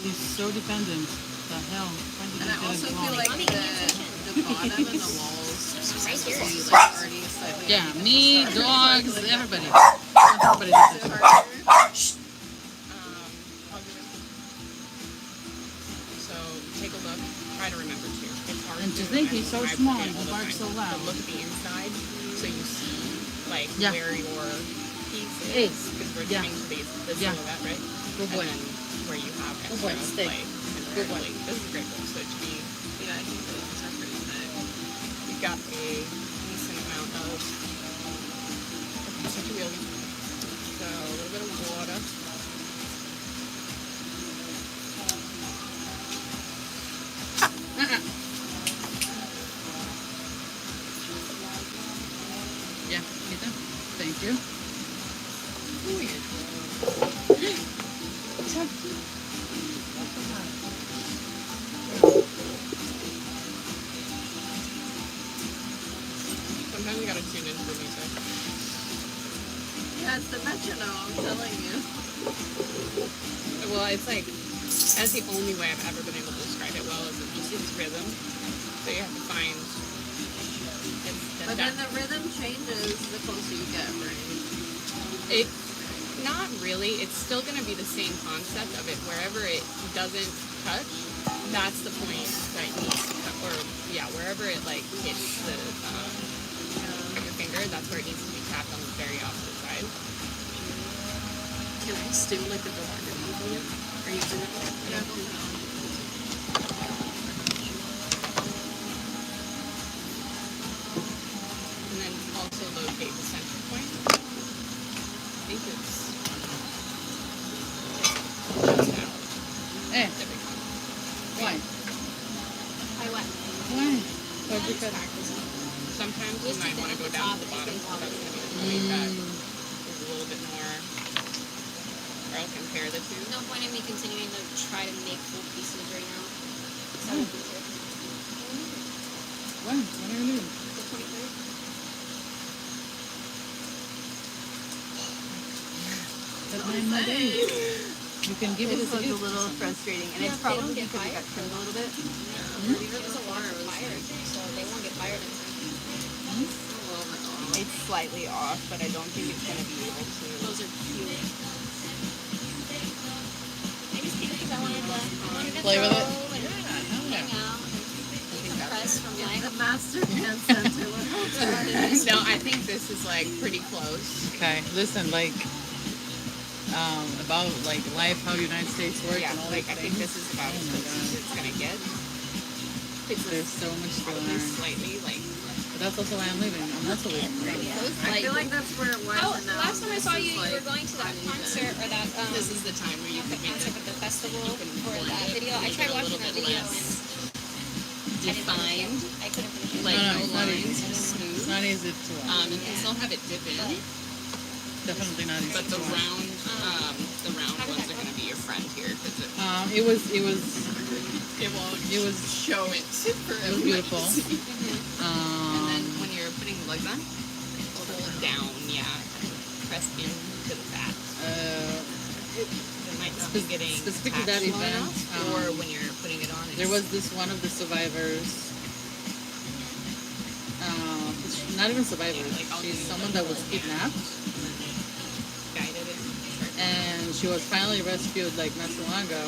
He's so dependent. The hell? When did
And I
he get
also
it
feel
wrong?
like
Mommy,
the
give me attention.
bottom and the walls
Right here.
seem like already slightly.
Yeah, me,
started.
dogs,
Like,
everybody. Everybody does
is
it.
it harder?
I'll give it. So take a look. Try to remember too. It's hard
And to think he's so
I
small,
forget
he
all the
barks
time.
so loud.
But look at the inside, so you see like
Yeah.
where your piece
Hey.
is, because we're
Yeah.
giving the
Yeah.
silhouette, right?
Good boy.
And then where you have
Good
extra
boy, stay.
like, and
Good
where,
boy.
like, this is a great book. So it should be.
Yeah, I think those are pretty thick.
You've got a decent amount of such a wheelie. So a little bit of water.
Yeah, Peter. Thank you.
Sometimes you gotta tune into the music.
Yeah, it's the metronome, I'm telling you.
Well, it's like that's the only way I've ever been able to describe it well is if you see this rhythm. So you have to find.
But then the rhythm changes the closer you get, right?
It not really. It's still gonna be the same concept of it. Wherever it doesn't touch, that's the point that it needs to touch. Or yeah, wherever it like hits the your finger, that's where it needs to be tapped on the very opposite side.
Can I still like the door underneath you? Are you doing it? Yeah, go for it.
And then also locate the center point. I think it's just out.
Eh,
There we go.
why?
I went.
Why? Why'd you cut?
Sometimes you
Just
might
to
want to go
finish
down
the
to the
top,
bottom.
I
So
think
that's going to be the point that
Mm.
is a little bit more. Or I'll compare the two.
No point in me continuing to try to make full pieces right now. So
Mm. When? When are you leaving?
the 23rd.
That's 9 more days. You can give it
This
as a
was a
gift.
little frustrating, and
Yeah,
it's
if they don't
probably
get
because it got
fired.
trimmed a little bit.
It was a water fire, so they won't get fired in time.
It's slightly off, but I don't think it's going to be able to.
Those are cute. I just did it because I wanted to
Play with it?
throw and hang out and decompress from life.
The Master Dance Center. Look how bad it is.
No, I think this is like pretty close.
Okay, listen, like, about like life, how United States works
Yeah,
and all
like
these
I think
things.
this is about as
Oh my
close as
God.
it's going to get.
There's so much to
Probably
learn.
slightly like.
But that's also why I'm leaving. I'm also leaving.
I feel like that's where it was.
How,
and now
last time I saw
this
you,
is,
you
like,
were going to that
uneven.
concert or that
This is the time where you
not the
can make
concert but
it
the festival
you can
for
hold
that
it,
video. I
make
tried
it a
watching
little
that
bit
video
less
and
defined,
I couldn't finish it.
like
No,
no
it's not
lines,
easy.
just smooth.
It's not easy to watch.
You can still have it dip in,
Definitely not easy
but
to
the
watch.
round ones are going to be your friend here because it
It was
won't
It was-
show it for
it was
everybody
beautiful.
to see. And then
Um,
when you're putting the legs on, hold down, yeah, press into the fat. It might not be getting
specifically
attached
that
well
event,
enough, or when you're putting it on, it's,
there was this one of the survivors. Not even survivors.
Yeah, like, I'll
She's
do
someone
the
that was
whole
kidnapped,
guided it.
and she was finally rescued like not too long ago.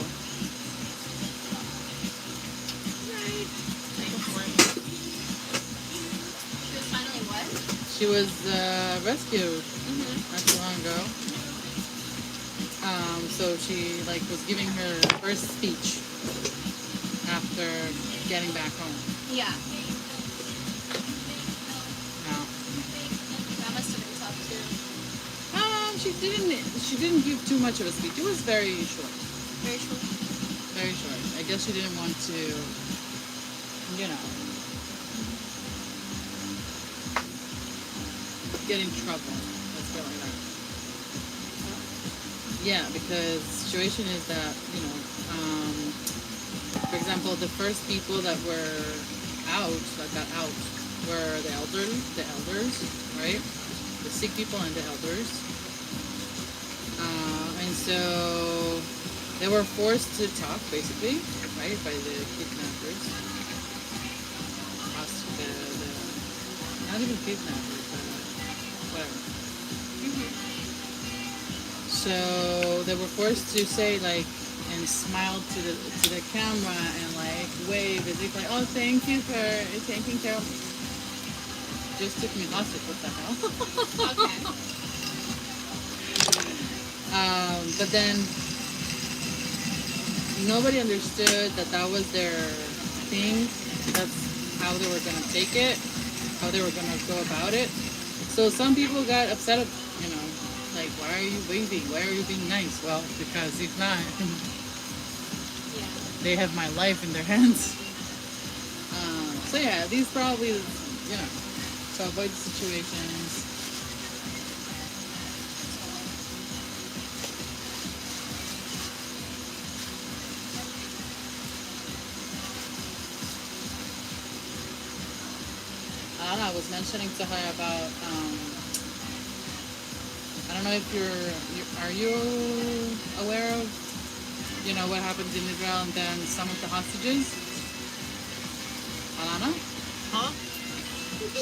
She was finally what?
She was rescued not too long ago. So she like was giving her first speech after getting back home.
Yeah.
Now,
That must have been tough too.
she didn't give too much of a speech. It was very short.
Very short.
Very short. I guess she didn't want to, you know, get in trouble. Let's go like that. Yeah, because the situation is that, you know, example, the first people that were out, that got out, were the elders, right? The sick people and the elders. And so they were forced to talk, basically, right, by the kidnappers. Not even kidnappers, but whatever. So they were forced to say like and smile to the camera and like wave as if like, oh, thank you for taking care of me. Just took me hostage. What the hell?
Okay.
But then nobody understood that was their thing. That's how they were gonna take it, how they were gonna go about it. So some people got upset, like, why are you waving? Why are you being nice? Well, because if not, they have my life in their hands. So yeah, these probably, to avoid situations. I was mentioning to her about, I don't know if are you aware of, what happened in Israel and then some of the hostages? Alana?
Huh?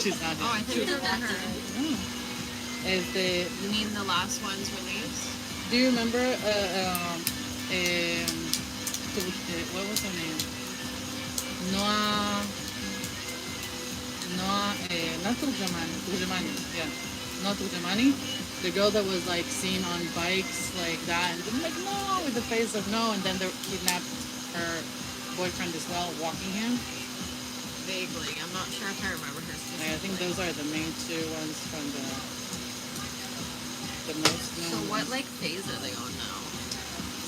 She's not here.
Oh, I think you're her. You mean the last ones released?
Do you remember, what was her name? Not Turjamani, yeah. Not Turjamani. The girl that was like seen on bikes like that and then like no with the face of no, and then they kidnapped her boyfriend as well, walking him.
Vaguely. I'm not sure if I remember her specifically.
I think those are the main two ones from the most known.
So what like phase are they on now?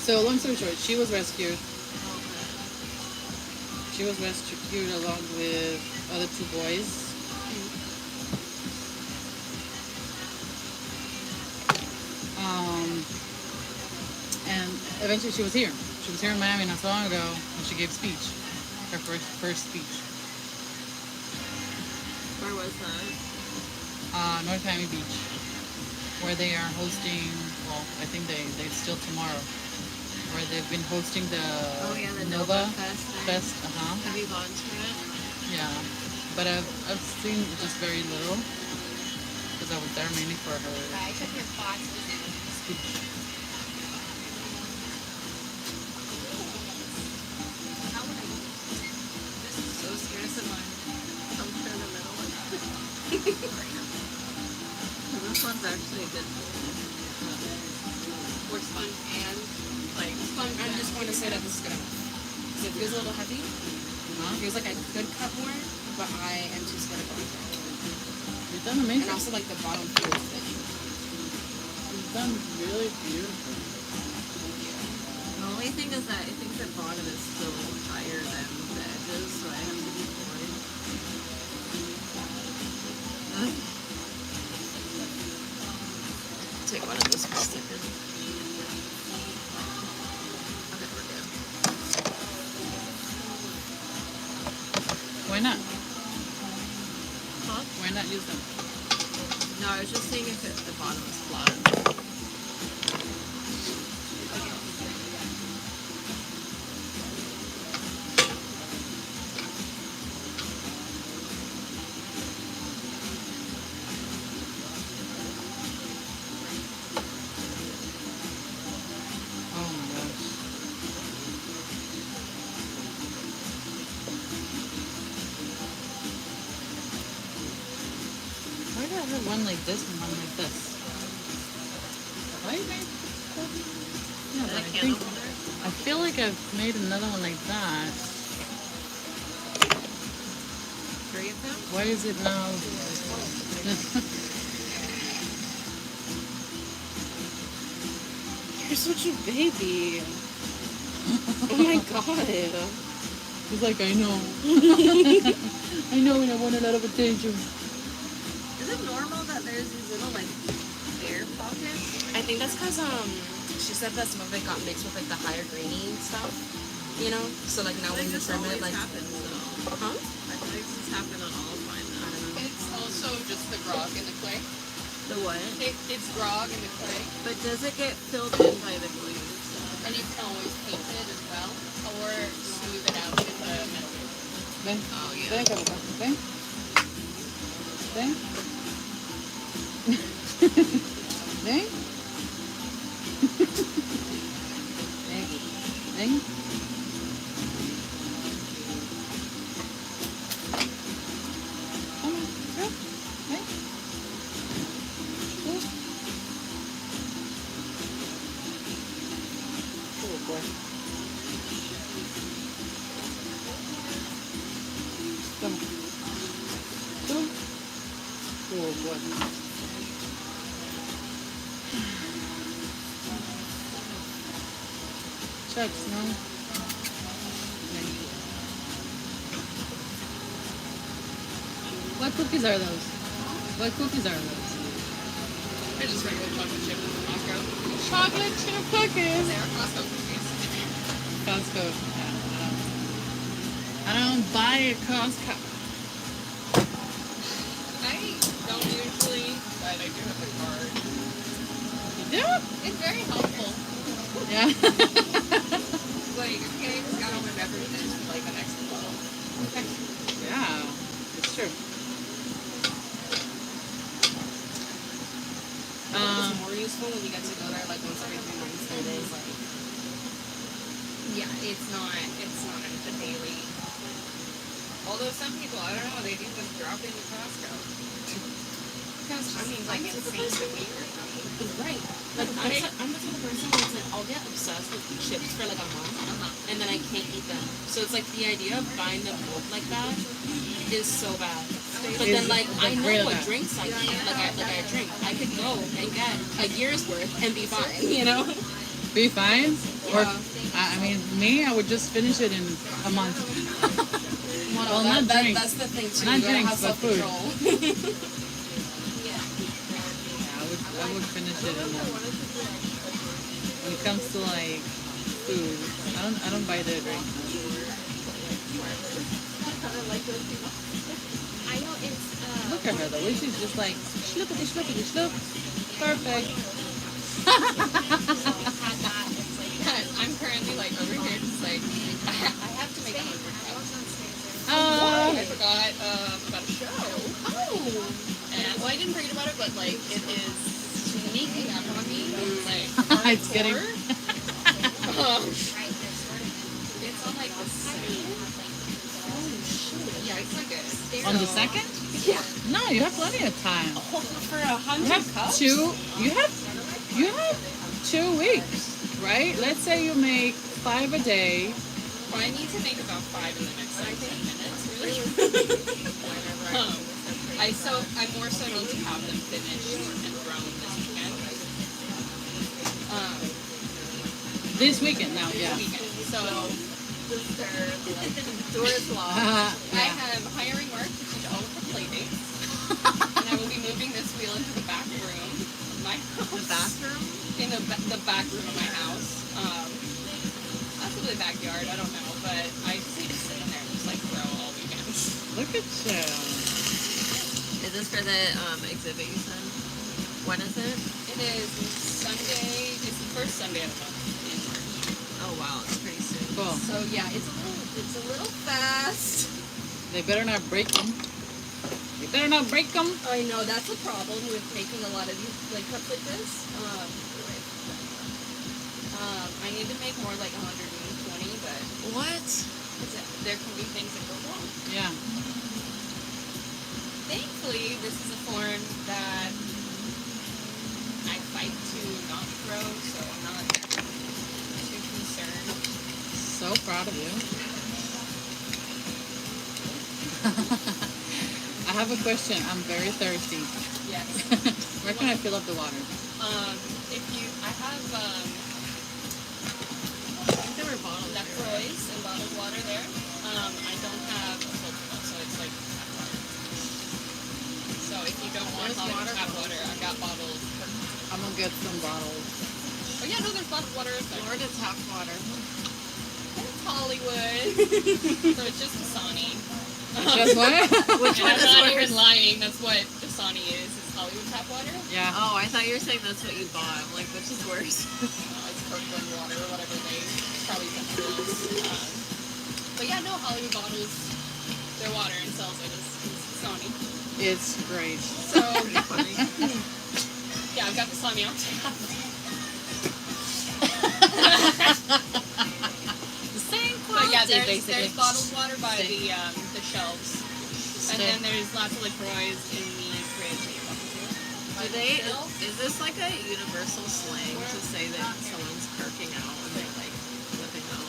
So long story short, she was rescued.
Okay.
She was rescued along with other two boys. And eventually she was here. She was here in Miami not so long ago, and she gave a speech, her first speech.
Where was that?
North Miami Beach, where they are hosting. Well, I think they still tomorrow, where they've been hosting the
Nova Fest.
Have
you gone to it?
Yeah, but I've seen just very little because I was there mainly for her
I took your classes.
speech.
So scarce of mine. I'm sure the middle one. This one's actually a good
Works fun. And
like
I'm just going to say that this is good enough. Because it feels a little heavy. It feels like I could cut more, but I am too scared of going through.
You've done amazing.
And also like the bottom feels thick.
You've done really beautiful.
The only thing is that I think the bottom is still higher than the edges, so I have to be pouring. Take one of those for a second. Okay, we're good.
Why not?
Huh?
Why not use them?
No, I was just seeing if the bottom is flat.
Oh my gosh. Why do I have one like this and one like this? Right? Yeah, but
Is that a
I
candle
think
holder?
I feel like I've made another one like that.
3 of them?
Why is it now?
You're such a baby. Oh my god.
He's like, I know. I know, and I want a lot of attention.
Is it normal that there's these little like air pockets?
I think that's because she said that some of it got mixed with like the higher greeny stuff, So like now when you trim it, like,
happens though.
huh?
I feel like this happens on all of mine though. I don't know.
It's also just the grog in the clay.
The what?
It's grog in the clay.
But does it get filled in by the glue?
And you can always paint it as well, or smooth it out with a metal.
Ven,
Oh yeah.
ven, Carlita, ven. Ven. Ven. Ven. Ven. Come on, go. Ven. Go. Oh boy. Come on. Come on. Oh boy. Chucks, no? What cookies are those? What cookies are those?
They're just regular chocolate chip from Costco.
Chocolate chip cookies.
They're Costco cookies.
Costco. I don't buy at Costco.
I don't usually, but I do have the card.
You do?
It's very helpful.
Yeah.
Like, okay, I got all my beverages for like the next level.
Yeah, it's true.
It's more useful when you get to go there like once every 3 months than it is like.
Yeah, it's not a daily. Although some people, I don't know, they do just drop into Costco.
Because I mean,
Like
like
it seems to me or something.
right. Like I'm the type of person where it's like I'll get obsessed with chips for like a month, and then I can't eat them. So it's like the idea of buying them bulk like that is so bad. But then like I know
really
what
bad.
drinks I eat. Like I drink. I could go and get a year's worth and be fine. You know.
Be fine? Or,
Yeah.
I mean, me, I would just finish it in a month. Well, not drinks.
That's the thing too.
Not
You gotta
drinks,
have
but food.
self-control.
Yeah, I would finish it in a When it comes to like food, I don't buy the drink.
I know it's
Look at her, the way she's just like schloopity schloopity schloop. Perfect.
I'm currently like over here just like, I have to make a workout. I forgot about a show.
oh.
And, well, I didn't forget about it, but like, it is sneaking up on me. Like,
It's getting.
it's on like the second. Yeah, it's like a
On the second?
Yeah.
No, you have plenty of time.
For
You
100
have
cups.
two. You have 2 weeks, right? Let's say you make 5 a day.
Well, I need to make about 5 in the next like 10 minutes, really. I more so need to have them finished and thrown this weekend.
This weekend now, yeah.
This weekend. So,
Doors locked.
I
Yeah.
am hiring Mark to teach all of the play dates. And I will be moving this wheel into the back room of my house.
The bathroom?
In the back room of my house. Possibly backyard, I don't know. But I just need to sit in there and just like throw all weekend.
Look at you.
Is this for the exhibit you said? When is it?
It is Sunday. It's the first Sunday of the month in March.
Oh wow, it's pretty soon.
Cool.
So yeah, it's a little fast.
They better not break them. They better not break them.
I know that's a problem with making a lot of these like cups like this.
I need to make more like 120, but
What?
there can be things that go wrong.
Yeah.
Thankfully, this is a form that I fight to not throw, so I'm not too concerned.
So proud of you. I have a question. I'm very thirsty.
Yes.
Where can I fill up the water?
If you, I have
I think there were bottles.
Lacroix and bottled water there. I don't have a filter though, so it's like tap water. So if you don't want tap water, I've got bottles.
I'm gonna get some bottles.
Oh yeah, no, there's bottled water.
Florida tap water.
It's Hollywood. So it's just Dasani.
Just what?
Which
And
one
I'm
is
not
worse?
even lying. That's what Dasani is Hollywood tap water.
Yeah.
Oh, I thought you were saying that's what you bought. I'm like, which is worse?
It's Kirkland water or whatever they probably sent to us. But yeah, no, Hollywood bottles their water and sells it as Dasani.
It's great.
So, yeah, I've got Dasani on tap.
The same
But yeah,
quality,
there's bottled water by
Same.
the shelves. And then there's lots of LaCroix in the fridge.
Do they? Is this like a universal slang to say that someone's kirking out when they're like flipping out?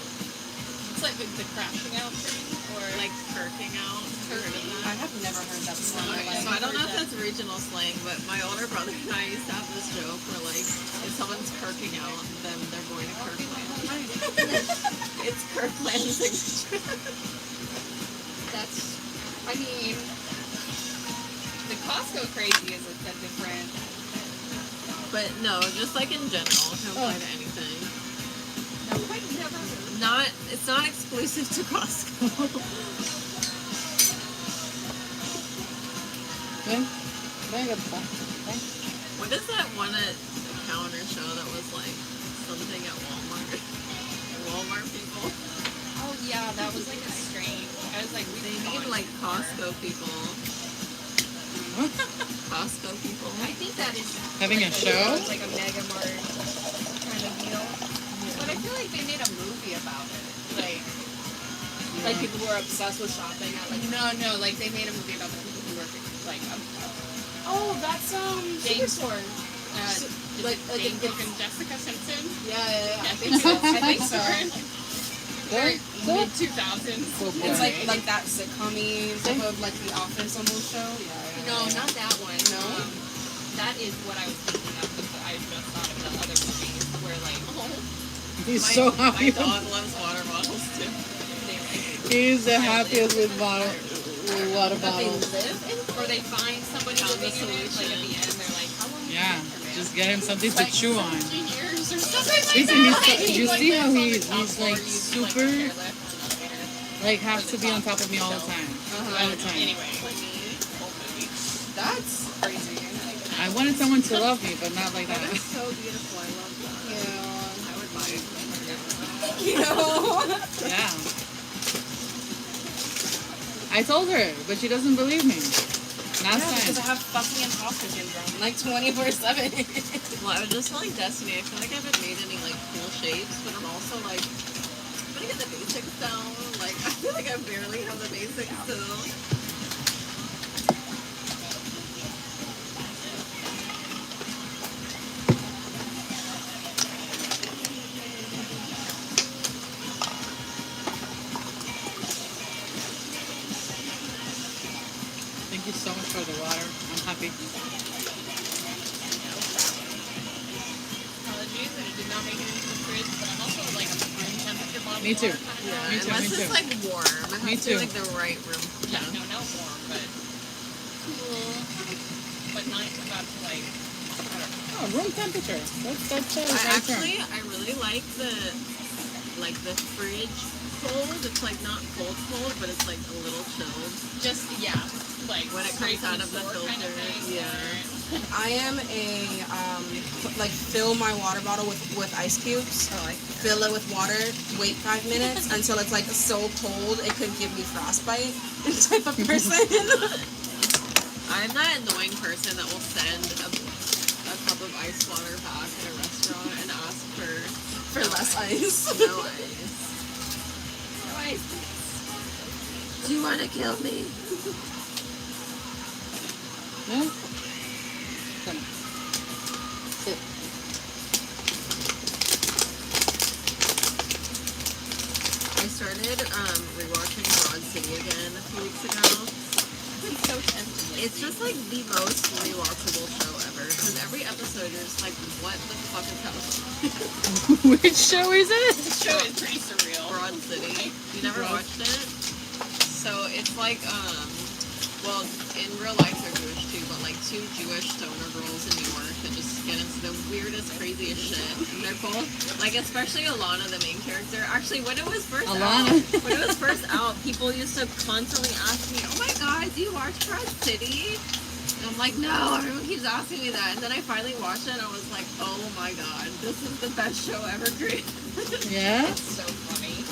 It's like the crashing out thing, or
Like kirking out? Have you heard of
I
that?
have never heard that before.
So I don't know if that's regional slang, but my older brother and I used to have this joke where like if someone's kirking out, then they're going to Kirkland. It's Kirkland's signature.
that's, I mean, the Costco crazy is a different.
But no, just like in general, it can apply to anything.
No, I've never heard.
It's not exclusive to Costco.
Ven, venga, papá. Ven.
What is that one at the counter show that was like something at Walmart? Walmart people.
Oh yeah, that was like a strange. I was like,
They need like Costco people.
What?
Costco people.
I think that is
Having a
like
show?
It's like a mega mart kind of deal. But I feel like they made a movie about it.
Like people who are obsessed with shopping at like.
No, like they made a movie about the people who work like
Oh, that's
James
Superstore.
like
like
James and Jessica Simpson.
Yeah.
I think so. I think so.
There,
Mid 2000s.
It's like that sitcom-y type of like The Office almost show. Yeah.
No, not that one.
No?
That is what I was thinking of. But I just thought of the other movies where like
he's
My,
so
my
happy.
dog loves water bottles too.
they like
He's the happiest with water
That they
bottles.
live in.
or they find somebody
Found the
living in it. Like at the end, they're like, how long?
Yeah, just get him something to
like
chew on.
70 years or something like
Listen,
that.
you
Like,
see how
lives on
he-
the top
he's,
floor,
like,
uses,
super-
like, a chairlift.
Like, has to be on top of me all the time. All the time.
Anyway, whole movie.
That's crazy.
I wanted someone to love me, but not like that.
That's so beautiful. I love that.
Yeah.
I would buy it.
You know.
Yeah. I told her, but she doesn't believe me. Last
Because I
time.
have fucking imposter syndrome, like 24/7.
Well, I was just telling Destiny, I feel like I haven't made any like cool shapes, but I'm also like, I'm gonna get the basics down. Like, I feel like I barely have the basics still.
Thank you so much for the water. I'm happy.
Apologies that it did not make it into the fridge, but I'm also like a room temperature bottle.
Me too.
water kind of
Yeah,
girl.
Me too,
unless
me
it's
too.
like warm. It has
Me
to
too.
be like the right room.
Yeah, no, not warm, but cool. But not about to like, I don't know.
Oh, room temperature. That's the
I
right term.
I really like the fridge cold. It's like not cold, but it's like a little chilled.
Just, yeah, like
When it
straight
comes out
from
of the
store kind of
filter,
thing.
yeah.
I am a like fill my water bottle with ice cubes.
I like
Fill it with water. Wait 5 minutes until it's like so cold it could give me frostbite. Type of person.
I'm that annoying person that will send a cup of ice water back at a restaurant and ask
For less ice.
no ice. Do you want to kill me?
No? Come on. Sit.
I started rewatching Broad City again a few weeks ago.
I'm so tempted.
It's just like the most rewatchable show ever. Because every episode you're just like, what the fuck is happening?
Which show is it?
This show is pretty surreal.
Broad City. You never
Broad-
watched it? So it's like, well, in real life they're Jewish too, but like two Jewish stoner girls in New York that just get into the weirdest, craziest shit. And they're both, like, especially Alana, the main character. Actually, when it was first out, people used to constantly ask me, "Oh my god, do you watch Broad City?" And I'm like, no, everyone keeps asking me that. And then I finally watched it and I was like, oh my god, this is the best show ever created.
Yeah?
It's so funny.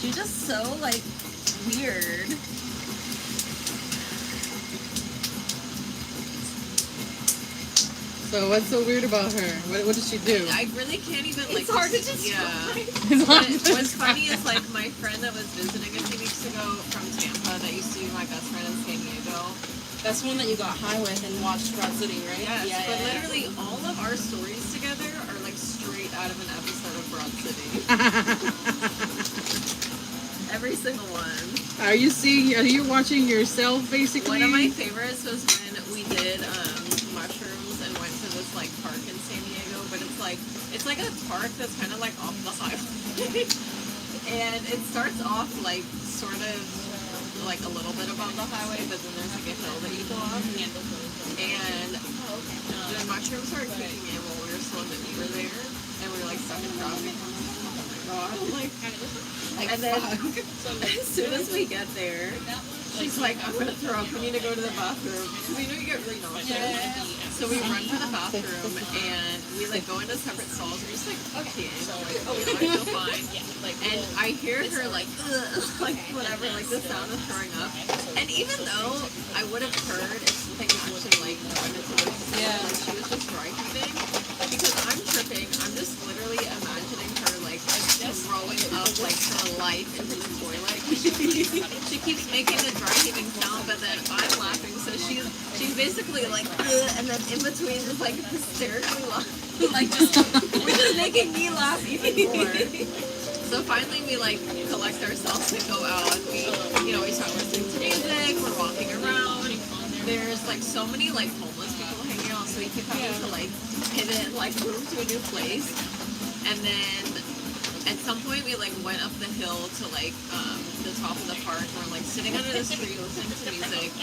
She's just so, like, weird.
So what's so weird about her? What does she do?
I really can't even, like...
It's hard to describe.
Yeah.
It's hard
But
to
what's funny is,
describe.
like, my friend that was visiting a few weeks ago from Tampa that used to be my best friend in San Diego.
That's one that you got high with and watched Broad City, right?
Yes, but literally all of our stories together are, like, straight out of an episode of Broad City. Every single one.
Are you watching yourself basically?
One of my favorites was when we did mushrooms and went to this like park in San Diego, but it's like a park that's kind of like off the highway, and it starts off like sort of like a little bit above the highway, but then there's like a hill that you go up, and the mushrooms started kicking in while we were still in the Uber there, and we were like stuck in traffic. Oh my god, and then as soon as we get there, she's like, I'm gonna throw up, we need to go to the bathroom. Because we know you get really nauseous. So we run to the bathroom and we like go into separate stalls and we're just like, okay. Like, oh, we know I feel fine. And I hear her like, ugh, like whatever, like the sound of throwing up. And even though I would have heard if something actually like went into the like she was just dry heaving, because I'm tripping, I'm just literally imagining her like throwing up like her life into the toilet. She keeps making the dry heaving sound, but then I'm laughing, so she's basically like, ugh, and then in between just like hysterically laughing, like just, which is making me laugh even more. So finally we like collect ourselves to go out. We start listening to music, we're walking around. There's like so many like homeless people hanging out, so we keep having to like pivot and like move to a new place. And then at some point we like went up the hill to like the top of the park. We're like sitting under this tree listening to music,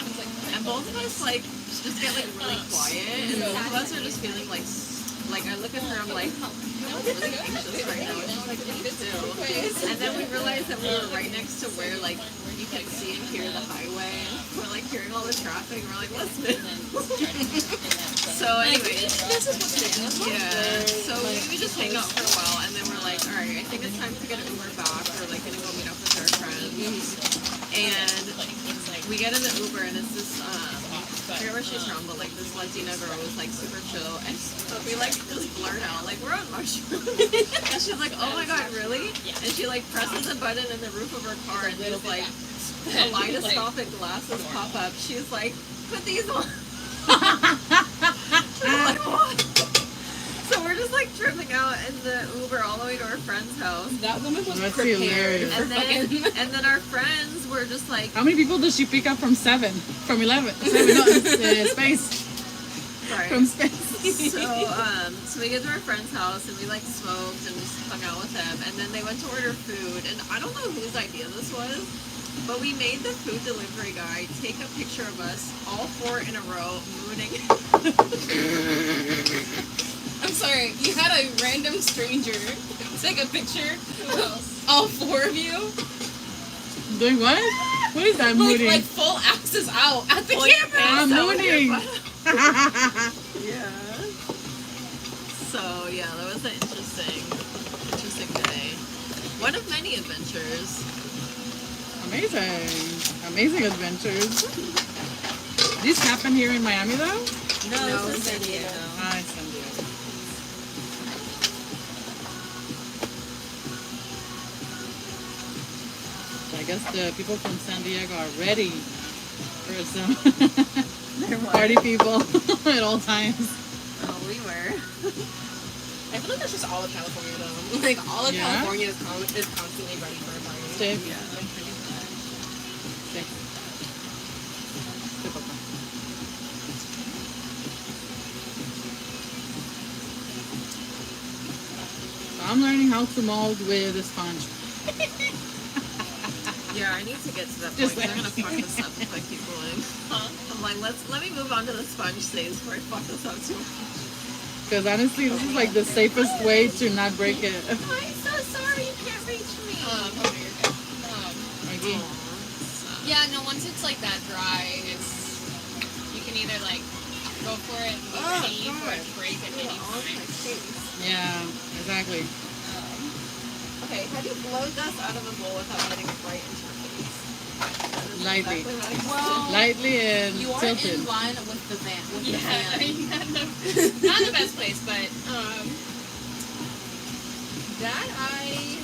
and both of us like just get like really quiet, and both of us are just feeling like I look at her, I'm like, I'm really anxious right now. And she's like, me too. And then we realized that we were right next to where like you can see and hear the highway, and we're like hearing all the traffic. And we're like, let's move. So anyway, so we just hang out for a while, and then we're like, all right, I think it's time to get an Uber back. We're like gonna go meet up with our friends, and we get in the Uber, and it's this I forget where she's from, but like this Latina girl was like super chill, and so we like just blurt out like we're on mushrooms, and she's like, oh my god, really? And she like presses a button in the roof of her car, and there's like kaleidoscopic glasses pop up. She's like, put these on. We're like, what? So we're just like tripping out in the Uber all the way to our friend's house.
That woman was
That's
prepared.
hilarious.
And then our friends were just like,
How many people does she pick up from 7? From 11? 7, no, space.
sorry.
From space.
So we get to our friend's house and we like smoked and just hung out with them, and then they went to order food, and I don't know whose idea this was, but we made the food delivery guy take a picture of us, all 4 in a row, mooning.
I'm sorry, you had a random stranger take a picture of all 4 of you?
Doing what? What is that mooning?
Like full axes out at the
Pulling your
campus.
pants out with your
mooning.
butt. Yeah. So yeah, that was an interesting day. One of many adventures.
Amazing adventures. These happen here in Miami though?
No, it's in San Diego.
Ah, it's San Diego. I guess the people from San Diego are ready for some party people at all times.
Oh, we were.
I feel like that's just all of California though. Like all of
Yeah.
California is constantly ready for a party.
Steve?
Yeah.
Steve. Steve, Papa. So I'm learning how to mold with a sponge.
Yeah, I need to get to that point.
Just
They're gonna
like-
fuck this up if I keep going. I'm like, let me move on to the sponge stage before I fuck this up too much.
Because honestly, this is like the safest way to not break it.
I'm so sorry you can't reach me.
Mikey.
Yeah, no, once it's like that dry, it's you can either like go for it and be ready for it to break at any time.
Yeah, exactly.
Okay, how do you blow dust out of a bowl without getting it right into your face?
Lightly.
Well,
Lightly and
you are
tilted.
in line with the van. With the
Yeah,
fan.
not the best place, but
That I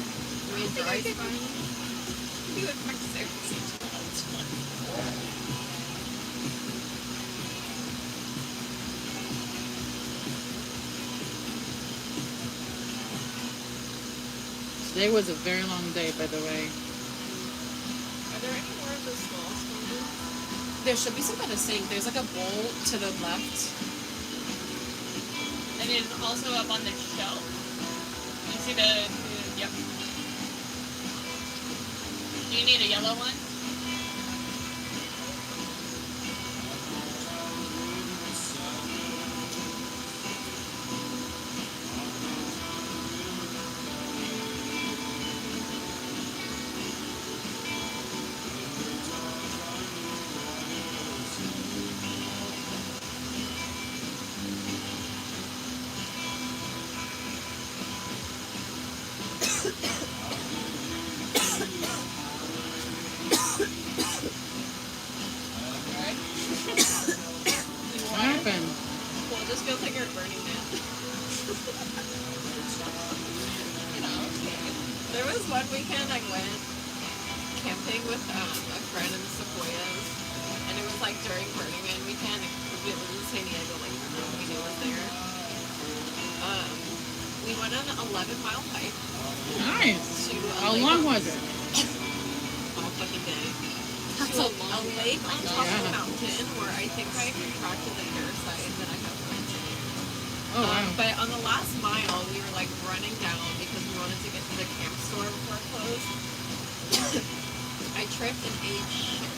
made dry spine.
do it for service.
Today was a very long day, by the way.
Are there any more of those small sponges?
There should be some at the sink. There's like a bowl to the left.
And then also up on the shelf. You see the yep. Do you need a yellow one?
What happened?
Well, it just feels like you're burning man. There was one weekend I went camping with a friend in the Sequoias, and it was like during Burning Man weekend. We lived in San Diego, like nobody knew was there. We went on an 11-mile hike
Nice.
to a
How
lake
long was it?
all fucking day.
That's
To
a long
a lake on top of
Yeah.
a mountain where I think I contracted the parasite that I have right now.
Oh, wow.
But on the last mile, we were like running down because we wanted to get to the camp store before it closed. I tripped and ate shit.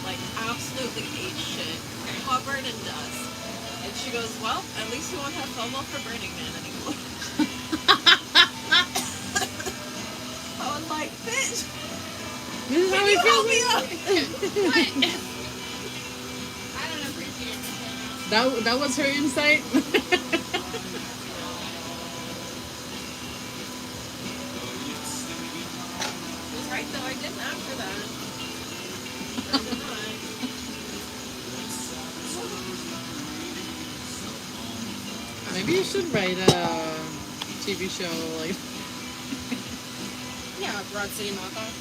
Like, absolutely ate shit. Covered in dust. And she goes, well, at least you won't have FOMO for Burning Man anymore. I was like, bitch,
This is how
can
we
you help
feel.
me up?
I don't appreciate it.
That was her insight.
She was right, though. I didn't after that. I did not.
Maybe you should write a TV show like.
Yeah, Broad City knockoff.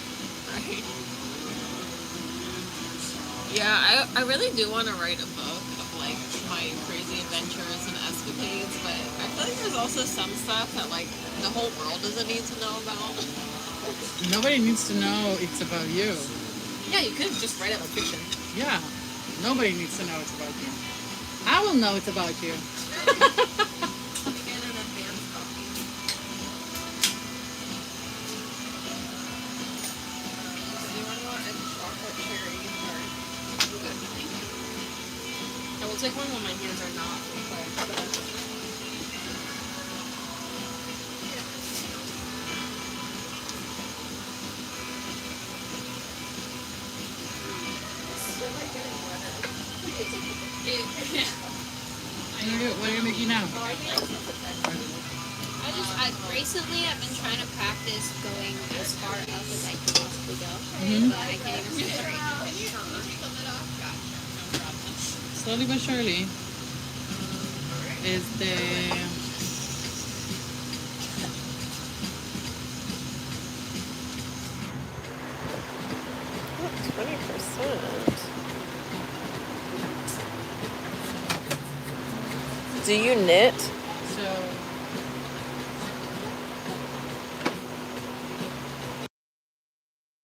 Yeah, I really do want to write a book of like my crazy adventures and escapades, but I feel like there's also some stuff that like the whole world doesn't need to know about.
Nobody needs to know it's about you.
Yeah, you could just write out a fiction.
Yeah. Nobody needs to know it's about you. I will know it's about you.
Get an advance copy. Does anyone want a chocolate cherry tart?
I will take one when my hands are not required.
What are you making now?
Recently I've been trying to practice going as far up as I can possibly go,
Mhm.
but I can't even see straight.
Slowly but surely.
Do you knit?